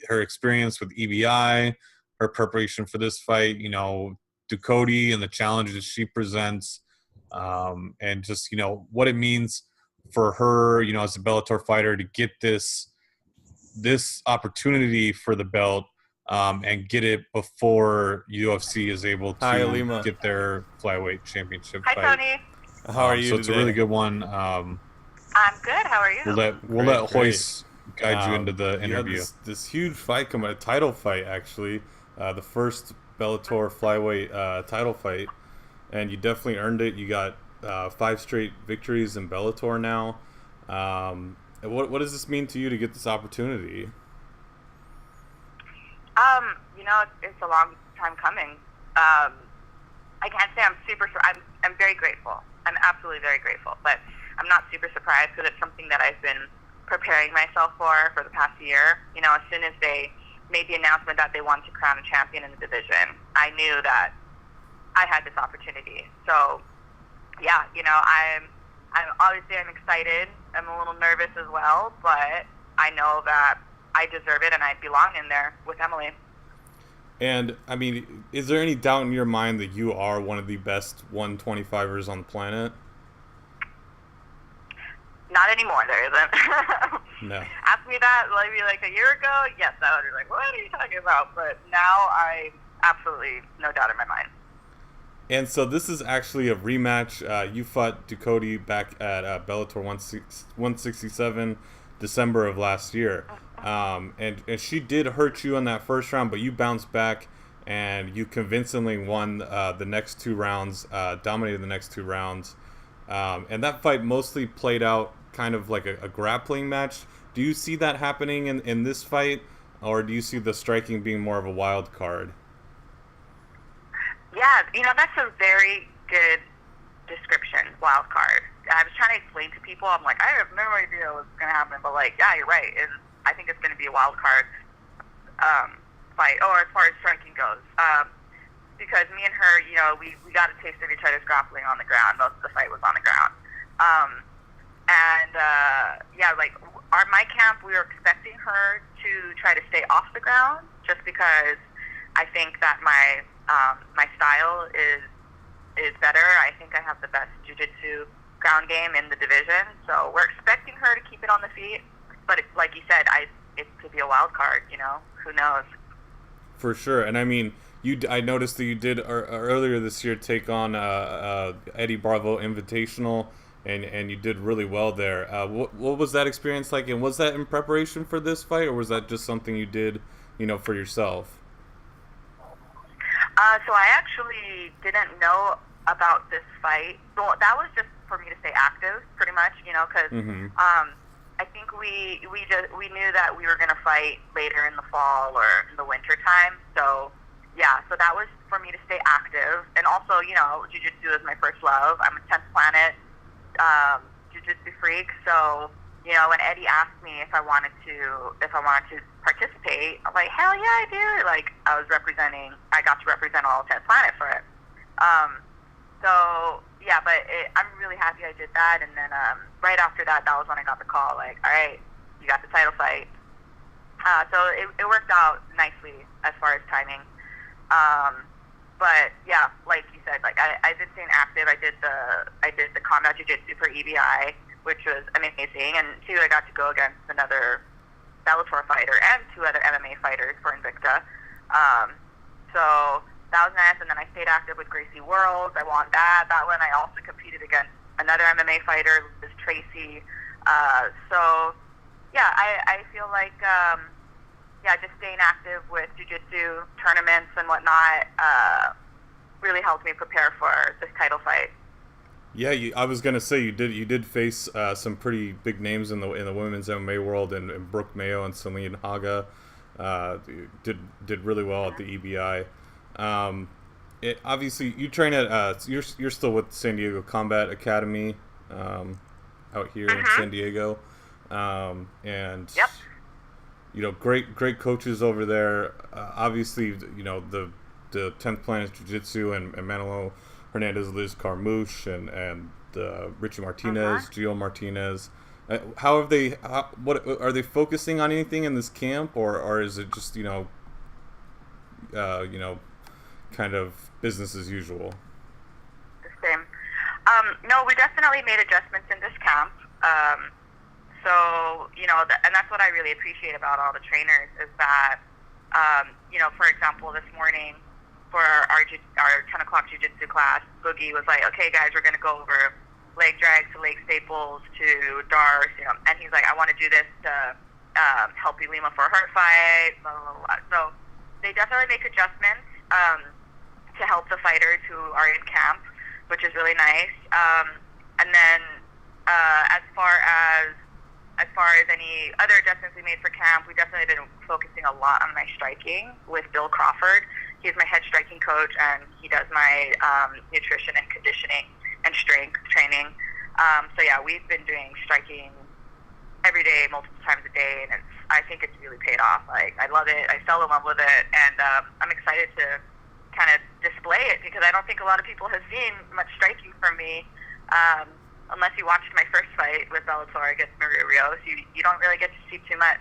her experience with EBI, her preparation for this fight, Ducote and the challenges she presents, and just, what it means for her, as a Bellator fighter to get this opportunity for the belt, and get it before UFC is able to get their flyweight championship fight. Hi, Tony. How are you? So it's a really good one. I'm good. How are you? We'll let Hoyce guide you into the interview. This huge fight coming, a title fight actually, the first Bellator flyweight title fight, and you definitely earned it. You got 5 straight victories in Bellator now. What does this mean to you to get this opportunity? It's a long time coming. I can't say I'm super. I'm very grateful. I'm absolutely very grateful, but I'm not super surprised because it's something that I've been preparing myself for the past year. As soon as they made the announcement that they wanted to crown a champion in the division, I knew that I had this opportunity. So, yeah, I'm excited. I'm a little nervous as well, but I know that I deserve it and I belong in there with Emily. And, I mean, is there any doubt in your mind that you are one of the best 125ers on the planet? Not anymore, there isn't. No. Ask me that maybe like a year ago, yes, I would be like, what are you talking about? But now I absolutely no doubt in my mind. And so this is actually a rematch. You fought Ducote back at Bellator 167, December of last year. And she did hurt you in that first round, but you bounced back and you convincingly won the next 2 rounds, dominated the next 2 rounds. And that fight mostly played out kind of like a grappling match. Do you see that happening in this fight, or do you see the striking being more of a wild card? Yeah, that's a very good description, wild card. I was trying to explain to people, I'm like, I have no idea what's going to happen, but like, yeah, you're right. I think it's going to be a wild card fight, or as far as striking goes. Because me and her, we got a taste of each other's grappling on the ground. Most of the fight was on the ground. Like my camp, we were expecting her to try to stay off the ground, just because I think that my style is better. I think I have the best jiu-jitsu ground game in the division, so we're expecting her to keep it on the feet. But like you said, it could be a wild card. Who knows? For sure. And I mean, I noticed that you did earlier this year take on Eddie Bravo Invitational, and you did really well there. What was that experience like, and was that in preparation for this fight, or was that just something you did, for yourself? So I actually didn't know about this fight. So that was just for me to stay active, pretty much, because I think we knew that we were going to fight later in the fall or in the winter time. So yeah, so that was for me to stay active, and also jiu-jitsu is my first love. I'm a 10th planet jiu-jitsu freak, so when Eddie asked me if I wanted to participate, I'm like, hell yeah, I do. Like, I got to represent all 10th planet for it. So yeah, but I'm really happy I did that. And then right after that was when I got the call, like, all right, you got the title fight. So it worked out nicely as far as timing. But yeah, like you said, like I've been staying active. I did the combat jiu-jitsu for EBI, which was amazing. And two, I got to go against another Bellator fighter and two other MMA fighters for Invicta. So that was nice. And then I stayed active with Gracie Worlds. I won that. That one I also competed against another MMA fighter, Liz Tracy. So yeah, I feel like just staying active with jiu-jitsu tournaments and whatnot really helped me prepare for this title fight. Yeah, I was gonna say you did face some pretty big names in the women's MMA world, and Brooke Mayo and Celine Haga did really well at the EBI. Obviously, you train at you're still with San Diego Combat Academy out here in San Diego, and yep. Great coaches over there. Obviously, the 10th Planet Jiu-Jitsu and Manolo Hernandez, Liz Carmouche, and Richie Martinez, Gio Martinez. How have they? What are they focusing on anything in this camp, or is it just kind of business as usual? The same. No, we definitely made adjustments in this camp. So and that's what I really appreciate about all the trainers is that for example, this morning for our 10 o'clock jiu-jitsu class, Boogie was like, okay guys, we're going to go over leg drags to leg staples to DARS, and he's like, I want to do this to help Ilima for her fight, blah, blah, blah. So they definitely make adjustments to help the fighters who are in camp, which is really nice. And then as far as any other adjustments we made for camp, we definitely been focusing a lot on my striking with Bill Crawford. He's my head striking coach, and he does my nutrition and conditioning and strength training. So yeah, we've been doing striking every day, multiple times a day, and I think it's really paid off. Like, I love it. I fell in love with it, and I'm excited to kind of display it because I don't think a lot of people have seen much striking from me. Unless you watched my first fight with Bellator against Maria Rios, you don't really get to see too much.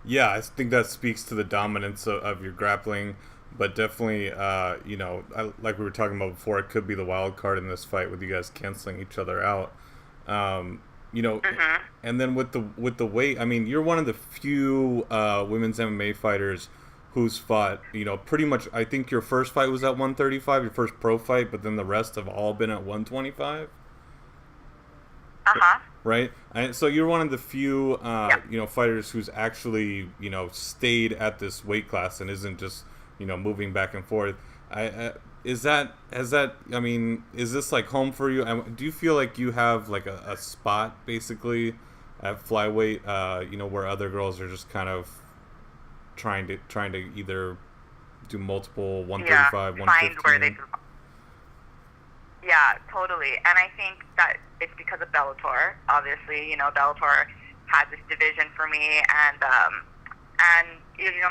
Yeah, I think that speaks to the dominance of your grappling, but definitely, like we were talking about before, it could be the wild card in this fight with you guys canceling each other out. And then with the weight, I mean, you're one of the few women's MMA fighters who's fought, pretty much. I think your first fight was at 135, your first pro fight, but then the rest have all been at 125. Right, and so you're one of the few, fighters who's actually, stayed at this weight class and isn't just, moving back and forth. Is this like home for you? Do you feel like you have like a spot basically at flyweight, where other girls are just kind of trying to either do multiple 135, find where they 115. belong. Yeah, totally. And I think that it's because of Bellator. Obviously, Bellator had this division for me, and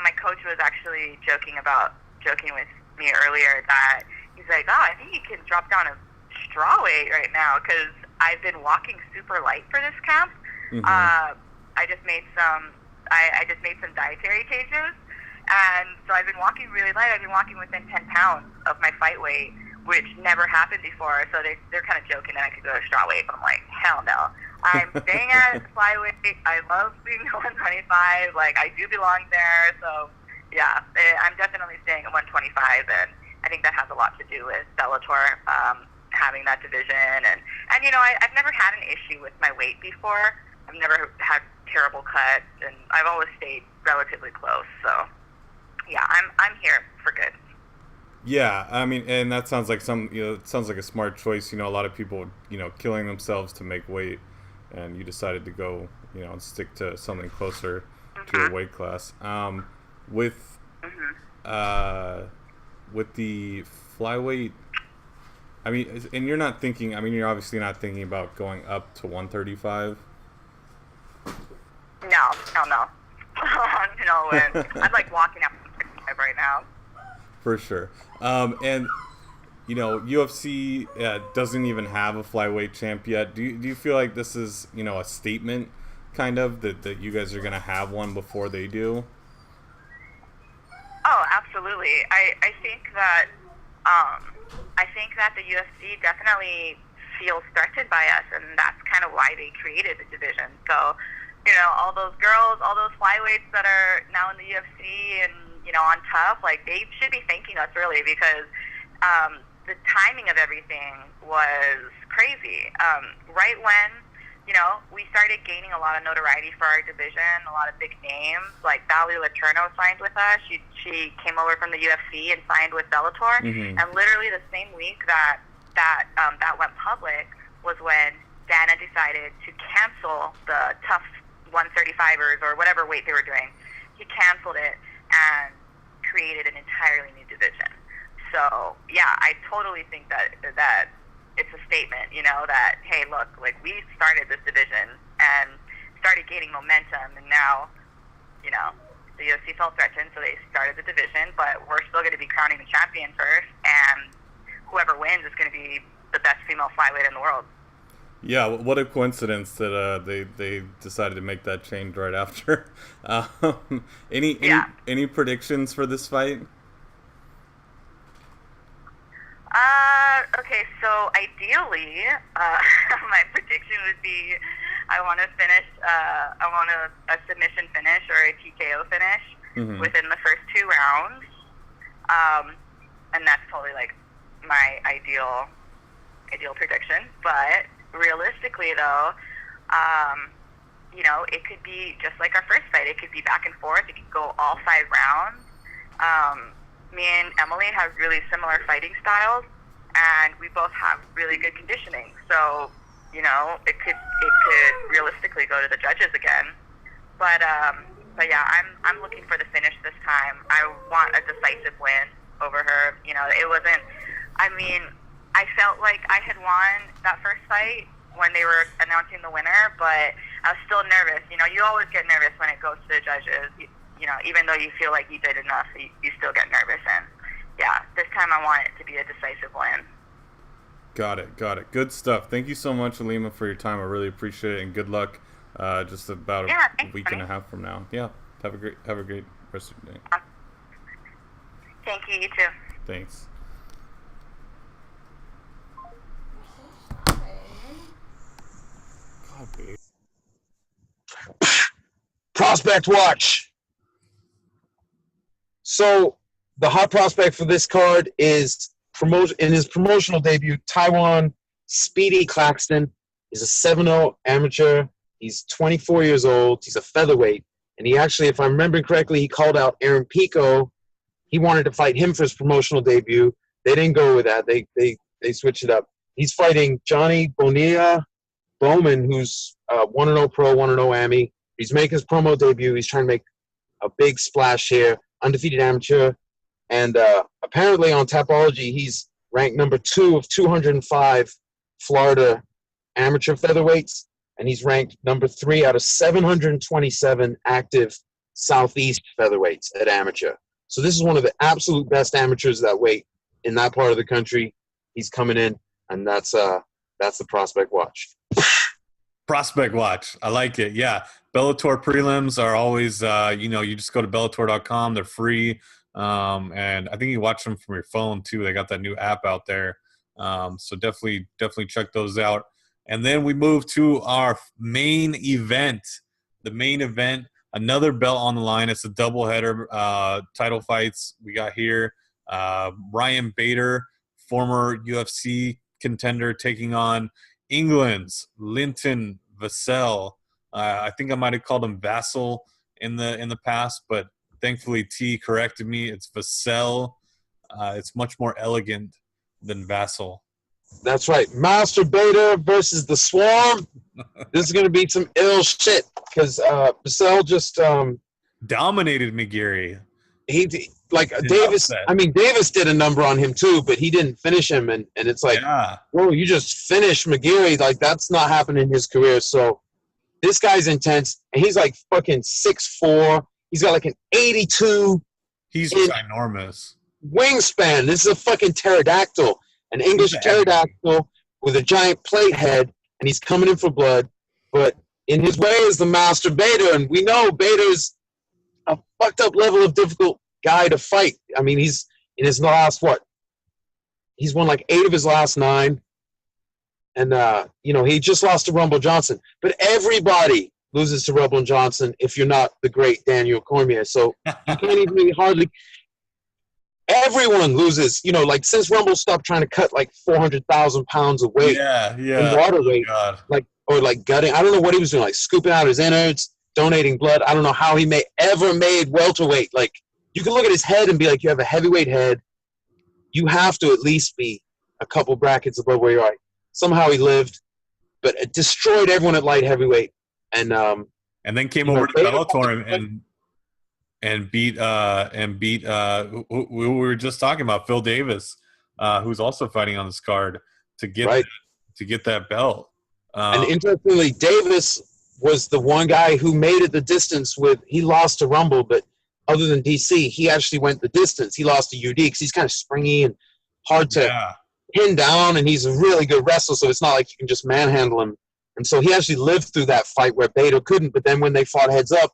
my coach was actually joking with me earlier that he's like, oh, I think you can drop down a straw weight right now because I've been walking super light for this camp. Mm-hmm. I just made some dietary changes, and so I've been walking really light. I've been walking within 10 pounds of my fight weight, which never happened before. So they're kind of joking that I could go to straw weight, but I'm like, hell no. I'm staying at flyweight. I love being 125. Like, I do belong there. So yeah, I'm definitely staying at 125, and I think that has a lot to do with Bellator having that division. And I've never had an issue with my weight before. I've never had terrible cuts, and I've always stayed relatively close. So yeah, I'm here for good. Yeah, I mean, and that sounds like it sounds like a smart choice. A lot of people, killing themselves to make weight, and you decided to go, and stick to something closer to your weight class. With the flyweight, I mean, and you're not thinking. I mean, you're obviously not thinking about going up to 135. No. And I'm like walking up 135 right now. For sure. And UFC doesn't even have a flyweight champ yet. Do you feel like this is a statement, kind of, that you guys are gonna have one before they do? Oh, absolutely. I think that the UFC definitely feels threatened by us, and that's kind of why they created the division. So, all those girls, all those flyweights that are now in the UFC and on Tough, like, they should be thanking us really, because the timing of everything was crazy. Right when we started gaining a lot of notoriety for our division, a lot of big names, like Valerie Letourneau signed with us. She came over from the UFC and signed with Bellator. Mm-hmm. And literally the same week that went public was when Dana decided to cancel the Tough 135ers or whatever weight they were doing. He canceled it and created an entirely new division. So yeah, I totally think that it's a statement, that, hey, look, like, we started this division and started gaining momentum, and now, the UFC felt threatened, so they started the division, but we're still going to be crowning the champion first, and whoever wins is going to be the best female flyweight in the world. Yeah, what a coincidence that they decided to make that change right after. Any predictions for this fight? Okay, so ideally, my prediction would be I want a submission finish or a TKO finish within the first 2 rounds. And that's totally like my ideal prediction. But realistically, though, it could be just like our first fight. It could be back and forth. It could go all 5 rounds. Me and Emily have really similar fighting styles, and we both have really good conditioning. So, it could realistically go to the judges again. But yeah, I'm looking for the finish this time. I want a decisive win over her. It wasn't. I mean, I felt like I had won that first fight when they were announcing the winner, but I was still nervous. You always get nervous when it goes to the judges. Even though you feel like you did enough, you still get nervous. And yeah, this time I want it to be a decisive win. Got it. Good stuff. Thank you so much, Ilima, for your time. I really appreciate it, and good luck. Just about a week and a half from now. Yeah, have a great rest of your day. Thank you. You too. Thanks. God, babe. Prospect watch. So the hot prospect for this card is in his promotional debut, Taiwan Speedy Claxton. He's a 7-0 amateur. He's 24 years old. He's a featherweight. And he actually, if I'm remembering correctly, he called out Aaron Pico. He wanted to fight him for his promotional debut. They didn't go with that. They switched it up. He's fighting Johnny Bonilla Bowman, who's 1-0 pro, 1-0 Ami. He's making his promo debut. He's trying to make a big splash here. Undefeated amateur. And apparently on Tapology, he's ranked number 2 of 205 Florida amateur featherweights, and he's ranked number 3 out of 727 active Southeast featherweights at amateur. So this is one of the absolute best amateurs that weight in that part of the country. He's coming in, and that's the Prospect Watch. Prospect Watch. I like it. Yeah. Bellator prelims are always, you just go to Bellator.com. They're free. And I think you watch them from your phone too. They got that new app out there. So definitely check those out. And then we move to our main event. The main event, another belt on the line. It's a doubleheader title fights we got here. Ryan Bader, former UFC contender, taking on England's Linton Vassell. I think I might have called him Vassell in the past, but thankfully T corrected me. It's Vassell. It's much more elegant than Vassell. That's right. Master Bader versus the Swarm. This is going to be some ill shit because Vassell just dominated McGeary. Davis. I mean, Davis did a number on him too, but he didn't finish him, and it's like, whoa, you just finished McGeary. Like that's not happening in his career. So this guy's intense, and he's like fucking 6'4". He's got like an 82. He's ginormous. Wingspan. This is a fucking pterodactyl. An English pterodactyl with a giant plate head, and he's coming in for blood. But in his way is the Master Bader, and we know Bader's a fucked up level of difficult guy to fight. I mean, he's in his last, he's won like 8 of his last 9. And, he just lost to Rumble Johnson. But everybody loses to Rumble Johnson if you're not the great Daniel Cormier. So you can't even really hardly – everyone loses, since Rumble stopped trying to cut like 400,000 pounds of weight in water weight, or gutting. I don't know what he was doing, like scooping out his innards, donating blood. I don't know how he ever made welterweight. Like you can look at his head and be like, you have a heavyweight head. You have to at least be a couple brackets above where you are. Somehow he lived, but it destroyed everyone at light heavyweight. And then came over to Bellator and beat who we were just talking about, Phil Davis, who's also fighting on this card to get that belt. And interestingly, Davis was the one guy who made it the distance he lost to Rumble, but other than DC, he actually went the distance. He lost to UD because he's kind of springy and hard to pin down, and he's a really good wrestler, so it's not like you can just manhandle him. And so he actually lived through that fight where Bader couldn't, but then when they fought heads up,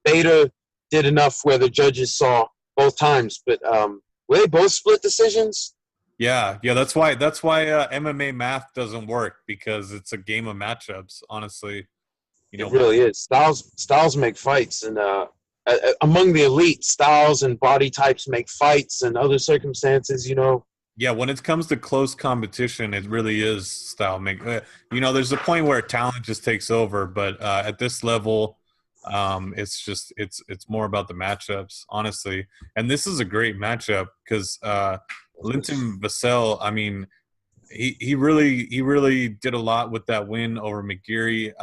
Bader did enough where the judges saw both times. But were they both split decisions? Yeah, that's why MMA math doesn't work, because it's a game of matchups, honestly. It really is. Styles make fights, and among the elite, styles and body types make fights, and other circumstances, Yeah, when it comes to close competition, it really is style make. There's a point where talent just takes over, but at this level, it's more about the matchups, honestly. And this is a great matchup because Linton Vassell, I mean, he really did a lot with that win over McGeary.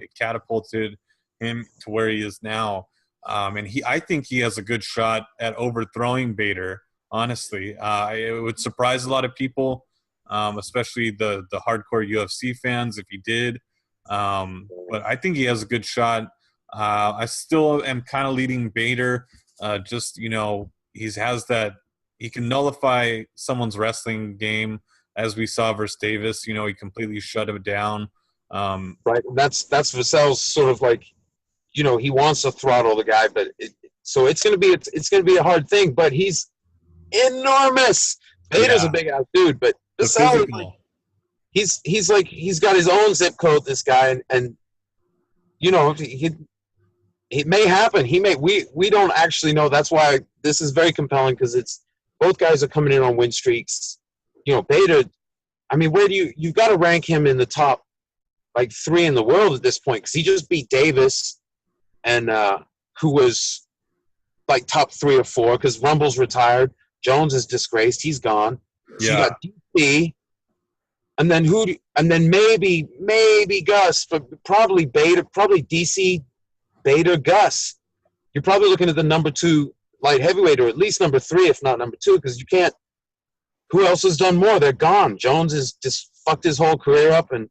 It catapulted him to where he is now. And I think he has a good shot at overthrowing Bader. Honestly, it would surprise a lot of people, especially the hardcore UFC fans if he did. But I think he has a good shot. I still am kind of leading Bader. He can nullify someone's wrestling game, as we saw versus Davis. He completely shut him down. Right. That's Vassell's sort of like, he wants to throttle the guy, but it's gonna be a hard thing. But he's enormous. Bader's a big ass dude, but Vassell, he's got his own zip code. This guy, and it may happen. We don't actually know. That's why this is very compelling, because it's both guys are coming in on win streaks. Bader, I mean, you've got to rank him in the top 3 in the world at this point, because he just beat Davis, and who was top 3 or 4, because Rumble's retired. Jones is disgraced. He's gone. So you got DC, and then maybe Gus, but probably Bader, probably DC, Bader, Gus. You're probably looking at the number 2 light heavyweight, or at least number 3, if not number 2, because you can't. Who else has done more? They're gone. Jones has just fucked his whole career up, and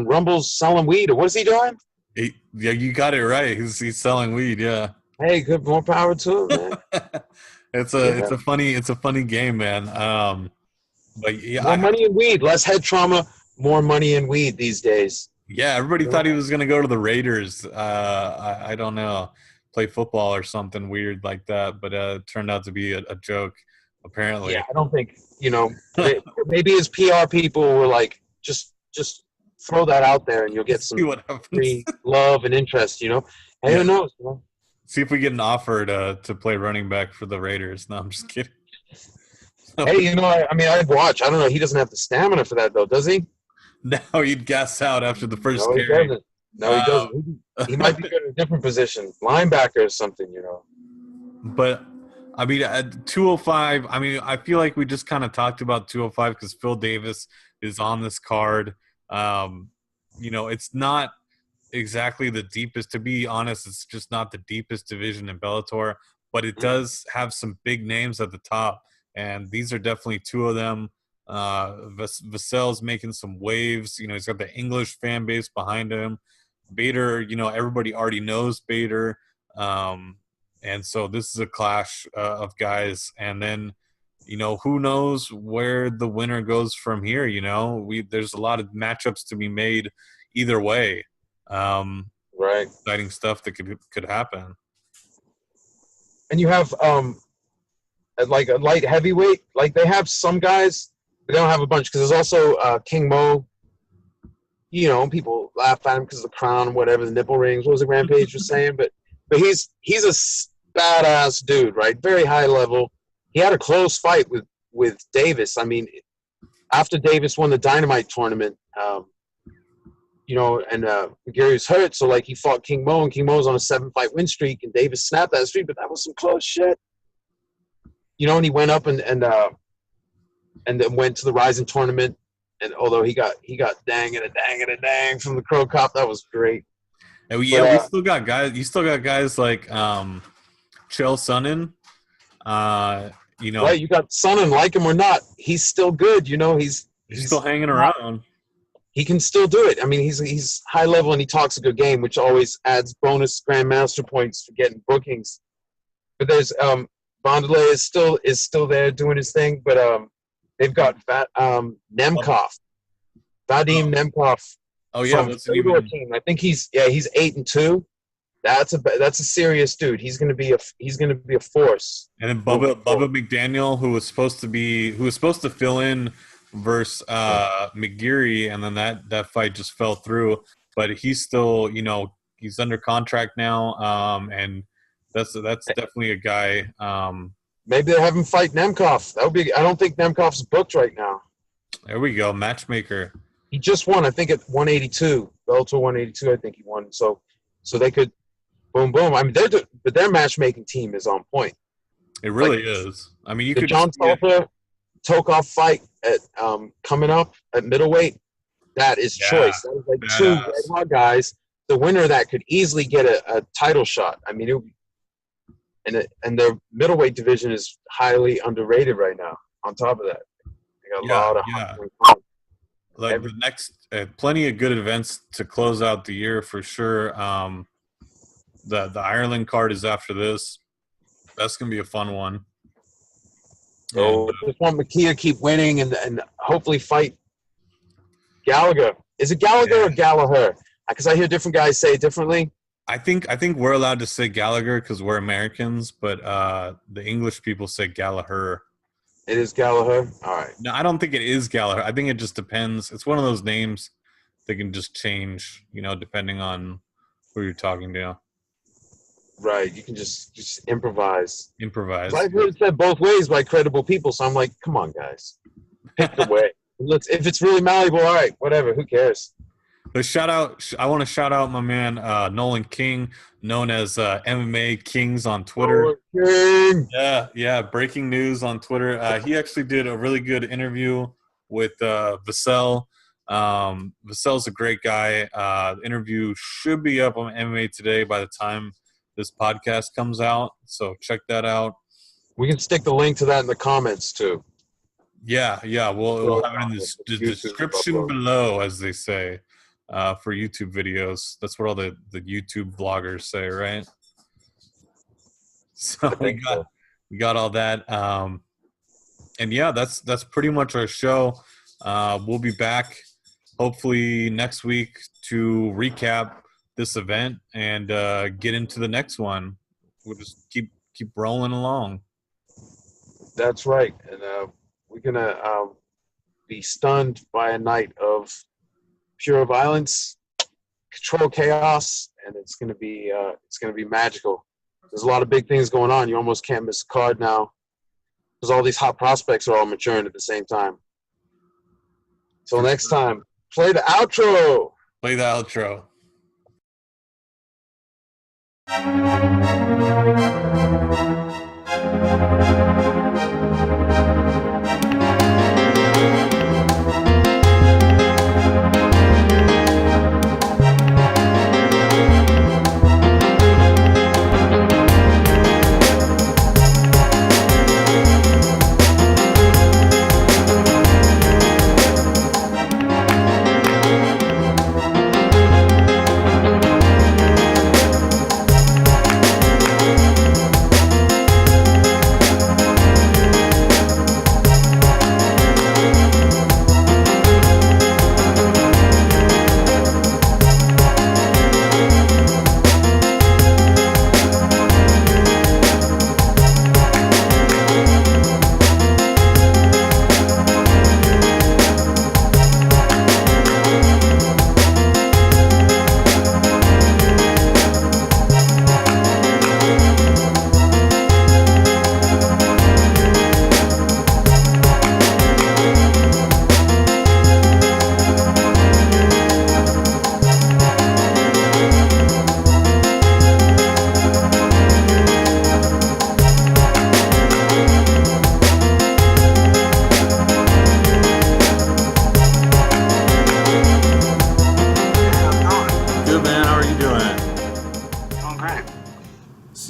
Rumble's selling weed. Or what is he doing? Yeah, you got it right. He's selling weed. Yeah. Hey, good, more power to him, man. It's a funny game, man. But yeah, More money in weed, less head trauma, more money in weed these days. yeah. Everybody thought he was gonna go to the Raiders. I don't know, play football or something weird like that. But it turned out to be a joke, apparently. Yeah, I don't think maybe his PR people were like, just throw that out there, and you'll get some free love and interest. Hey, who knows? See if we get an offer to play running back for the Raiders. No, I'm just kidding. Hey, I'd watch. I don't know. He doesn't have the stamina for that, though, does he? No, he'd gas out after the first carry. He doesn't. No, he doesn't. He might be good at a different position, linebacker or something, But, 205, I feel like we just kind of talked about 205 because Phil Davis is on this card. It's not exactly the deepest. To be honest, it's just not the deepest division in Bellator, but it does have some big names at the top. And these are definitely 2 of them. Vassell's making some waves. He's got the English fan base behind him. Bader, everybody already knows Bader. And so this is a clash of guys. And then, who knows where the winner goes from here, There's a lot of matchups to be made either way. Right. Exciting stuff that could happen. And you have like a light heavyweight, like they have some guys, but they don't have a bunch, because there's also King Mo. People laugh at him because of the crown, whatever, the nipple rings. What was it Rampage was saying? But he's a badass dude, right? Very high level. He had a close fight with Davis. After Davis won the Dynamite tournament, and Gary was hurt, so he fought King Mo, and King Mo's on a 7-fight win streak, and Davis snapped that streak, but that was some close shit. And he went up and then went to the Rising tournament, and although he got dang from the Crow Cop, that was great. And we still got guys. You still got guys like Chael Sonnen. Right, you got Sonnen, like him or not, he's still good. He's still hanging around. He can still do it. He's high level, and he talks a good game, which always adds bonus grandmaster points for getting bookings. But there's Bondelay is still there doing his thing, but they've got Nemkov, Vadim Nemkov. Oh yeah, from the Bellator team. I think he's 8-2. That's a serious dude. He's gonna be a force. And then Bubba McDaniel, who was supposed to fill in versus McGeary, and then that fight just fell through. But he's still, he's under contract now, and that's definitely a guy. Maybe they have him fight Nemkov. That would be. I don't think Nemkov's booked right now. There we go, matchmaker. He just won, I think, at 182, Bellator 182. I think he won. So they could, boom. But their matchmaking team is on point. It really is. You the could John Salter Tokov fight at coming up at middleweight. That is choice. That is 2 red hot guys. The winner of that could easily get a title shot. And their middleweight division is highly underrated right now. On top of that, they got a lot of the next plenty of good events to close out the year for sure. The Ireland card is after this. That's gonna be a fun one. So just want Makia to keep winning and hopefully fight Gallagher. Is it Gallagher or Gallagher? Because I hear different guys say it differently. I think we're allowed to say Gallagher because we're Americans, but the English people say Gallagher. It is Gallagher? All right. No, I don't think it is Gallagher. I think it just depends. It's one of those names that can just change, depending on who you're talking to. Right. You can just improvise. Improvise. I've heard it said both ways by credible people, so I'm like, come on, guys. Pick the way. If it's really malleable, all right, whatever. Who cares? But I want to shout out my man Nolan King, known as MMA Kings on Twitter. King. Yeah, breaking news on Twitter. He actually did a really good interview with Vassell. Vassell's a great guy. The interview should be up on MMA Today by the time this podcast comes out, so check that out. We can stick the link to that in the comments too. Yeah, we'll have it in the YouTube description upload. below, as they say, for YouTube videos. That's what all the YouTube vloggers say, right? So I think so. we got all that, and yeah, that's pretty much our show. We'll be back hopefully next week to recap this event and get into the next one. We'll just keep rolling along. That's right, and we're gonna be stunned by a night of pure violence, control chaos, and it's gonna be magical. There's a lot of big things going on. You almost can't miss a card now, because all these hot prospects are all maturing at the same time. Till next time, play the outro. Play the outro.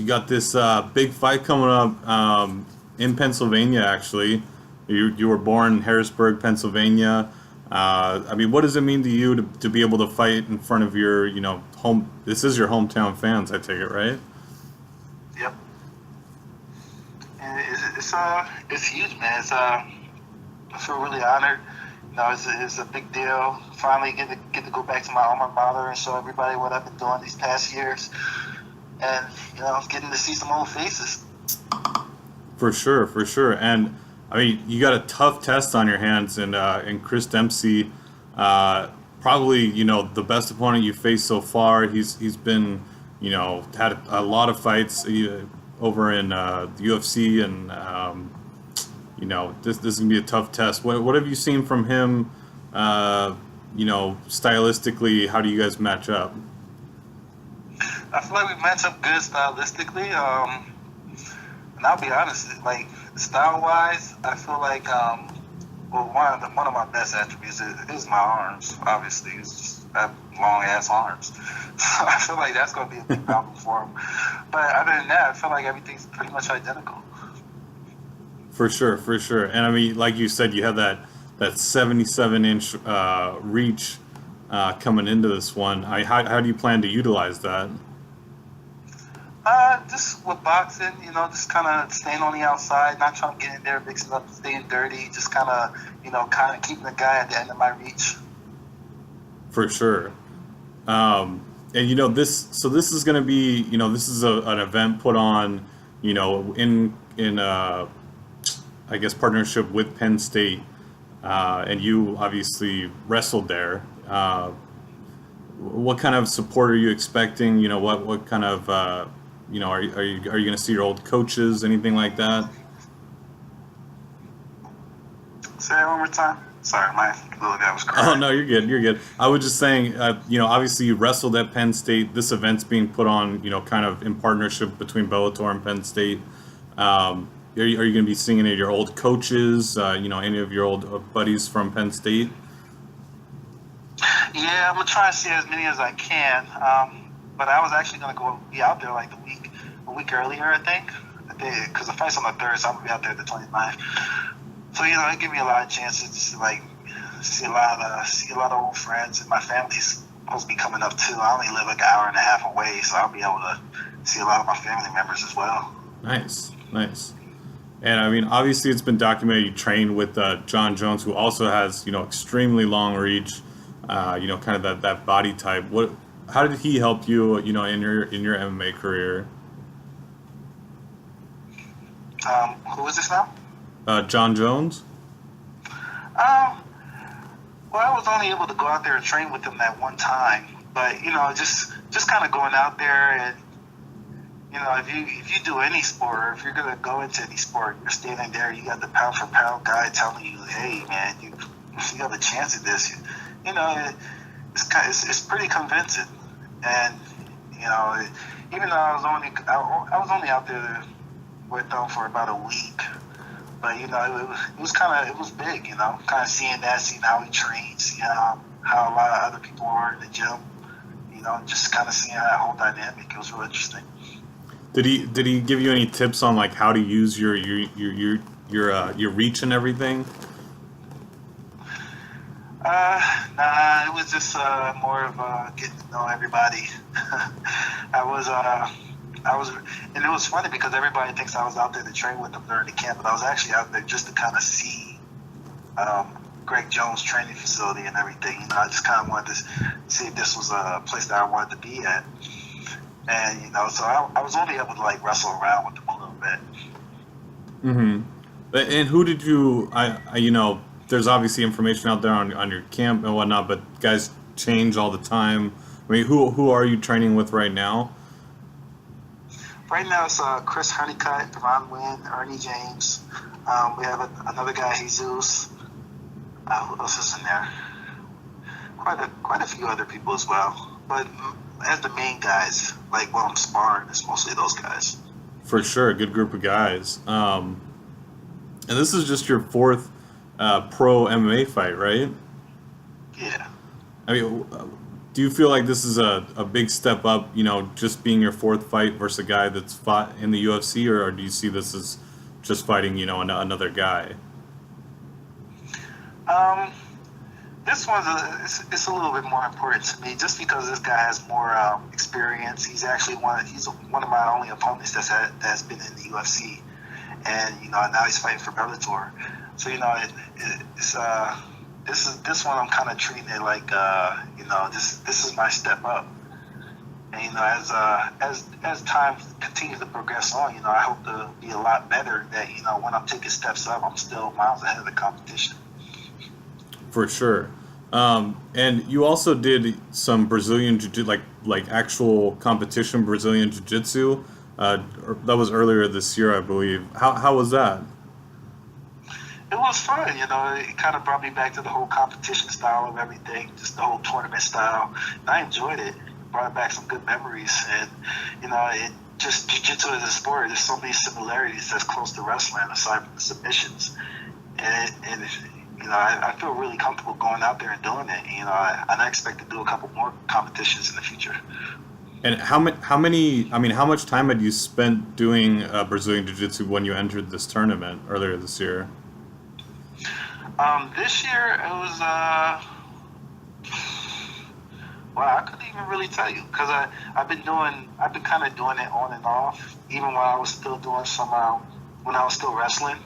Got this big fight coming up in Pennsylvania. Actually, you were born in Harrisburg, Pennsylvania. I mean, what does it mean to you to be able to fight in front of your home? This is your hometown fans, I take it, right? Yep. And it's huge, man. I feel really honored. It's a big deal. Finally get to go back to my alma mater and show everybody what I've been doing these past years. And getting to see some old faces. For sure. And I mean, you got a tough test on your hands, and Chris Dempsey, probably the best opponent you faced so far. He's been had a lot of fights over in the UFC, and this is gonna be a tough test. What have you seen from him? Stylistically, how do you guys match up? I feel like we match up good stylistically. And I'll be honest, like style-wise, I feel like one of my best attributes is my arms. Obviously, it's just long-ass arms. So I feel like that's going to be a big problem for him. But other than that, I feel like everything's pretty much identical. For sure. And I mean, like you said, you have that 77-inch reach coming into this one. How do you plan to utilize that? Just with boxing, just kind of staying on the outside, not trying to get in there, mixing up, staying dirty, just kind of keeping the guy at the end of my reach. For sure. And this is going to be, this is an event put on, in I guess partnership with Penn State, and you obviously wrestled there. What kind of support are you expecting? What kind of are you going to see your old coaches, anything like that? Say that one more time. Sorry, my little guy was crying. Oh no, you're good. I was just saying, obviously you wrestled at Penn State. This event's being put on, kind of in partnership between Bellator and Penn State. Are you going to be seeing any of your old coaches? Any of your old buddies from Penn State? Yeah, I'm gonna try to see as many as I can. But I was actually gonna be out there like a week earlier. I think because the fight's on the 3rd, so I'm gonna be out there the 29th. So it give me a lot of chances to see a lot of old friends, and my family's supposed to be coming up too. I only live like an hour and a half away, so I'll be able to see a lot of my family members as well. Nice. And I mean, obviously, it's been documented you trained with John Jones, who also has extremely long reach, kind of that body type. How did he help you, in your MMA career? Who is this now? John Jones. Well, I was only able to go out there and train with him that one time, but just kind of going out there and if you do any sport, or if you're gonna go into any sport, you're standing there, you got the pound for pound guy telling you, hey man, you have a chance at this. It's pretty convincing, and even though I was only out there with them for about a week. But it was big, kind of seeing how he trains, seeing how a lot of other people are in the gym, just kind of seeing that whole dynamic. It was really interesting. Did he give you any tips on like how to use your reach and everything? Nah, it was just more of getting to know everybody. And it was funny because everybody thinks I was out there to train with them during the camp, but I was actually out there just to kind of see Greg Jones' training facility and everything. I just kind of wanted to see if this was a place that I wanted to be at. And, so I was only able to, wrestle around with them a little bit. Mm-hmm. And who did you, there's obviously information out there on your camp and whatnot, but guys change all the time. I mean, who are you training with right now? Right now it's Chris Honeycutt, Devon Wynn, Ernie James. We have another guy, Jesus. Who else is in there? Quite a few other people as well. But as the main guys, I'm sparring, it's mostly those guys. For sure, a good group of guys. And this is just your 4th pro MMA fight, right? Yeah. I mean, do you feel like this is a big step up, just being your 4th fight versus a guy that's fought in the UFC, or do you see this as just fighting, another guy? This one's it's a little bit more important to me, just because this guy has more experience. He's actually one of my only opponents that's been in the UFC, and now he's fighting for Bellator. So this one I'm kind of treating it like this is my step up. And as time continues to progress on, I hope to be a lot better. That when I'm taking steps up, I'm still miles ahead of the competition. For sure. And you also did some Brazilian jiu-jitsu, like actual competition Brazilian jiu-jitsu. That was earlier this year, I believe. How was that? It was fun, it kind of brought me back to the whole competition style of everything, just the whole tournament style. And I enjoyed it. It brought back some good memories. And, it just jiu-jitsu as a sport, there's so many similarities that's close to wrestling aside from the submissions. And I feel really comfortable going out there and doing it. I expect to do a couple more competitions in the future. And how much time had you spent doing Brazilian Jiu-Jitsu when you entered this tournament earlier this year? This year it was I couldn't even really tell you, because I've been kind of doing it on and off, even while I was still doing some when I was still wrestling.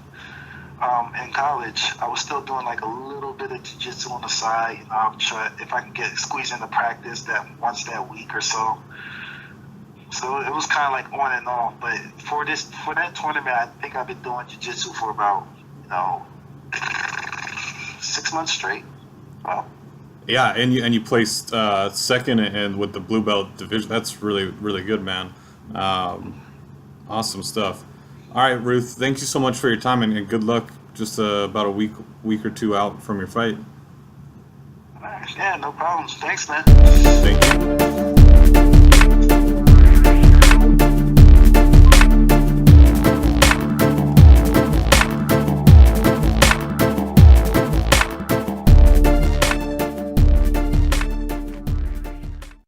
In college, I was still doing a little bit of jiu-jitsu on the side. I'm trying if I can squeeze into practice that once that week or so. So it was kind of on and off. But for that tournament, I think I've been doing jiu-jitsu for about 6 months straight. Wow. Yeah, and you placed second and with the blue belt division. That's really, really good, man. Awesome stuff. All right, Ruth, thank you so much for your time, and good luck just about a week or two out from your fight. Yeah, no problems. Thanks, man. Thank you.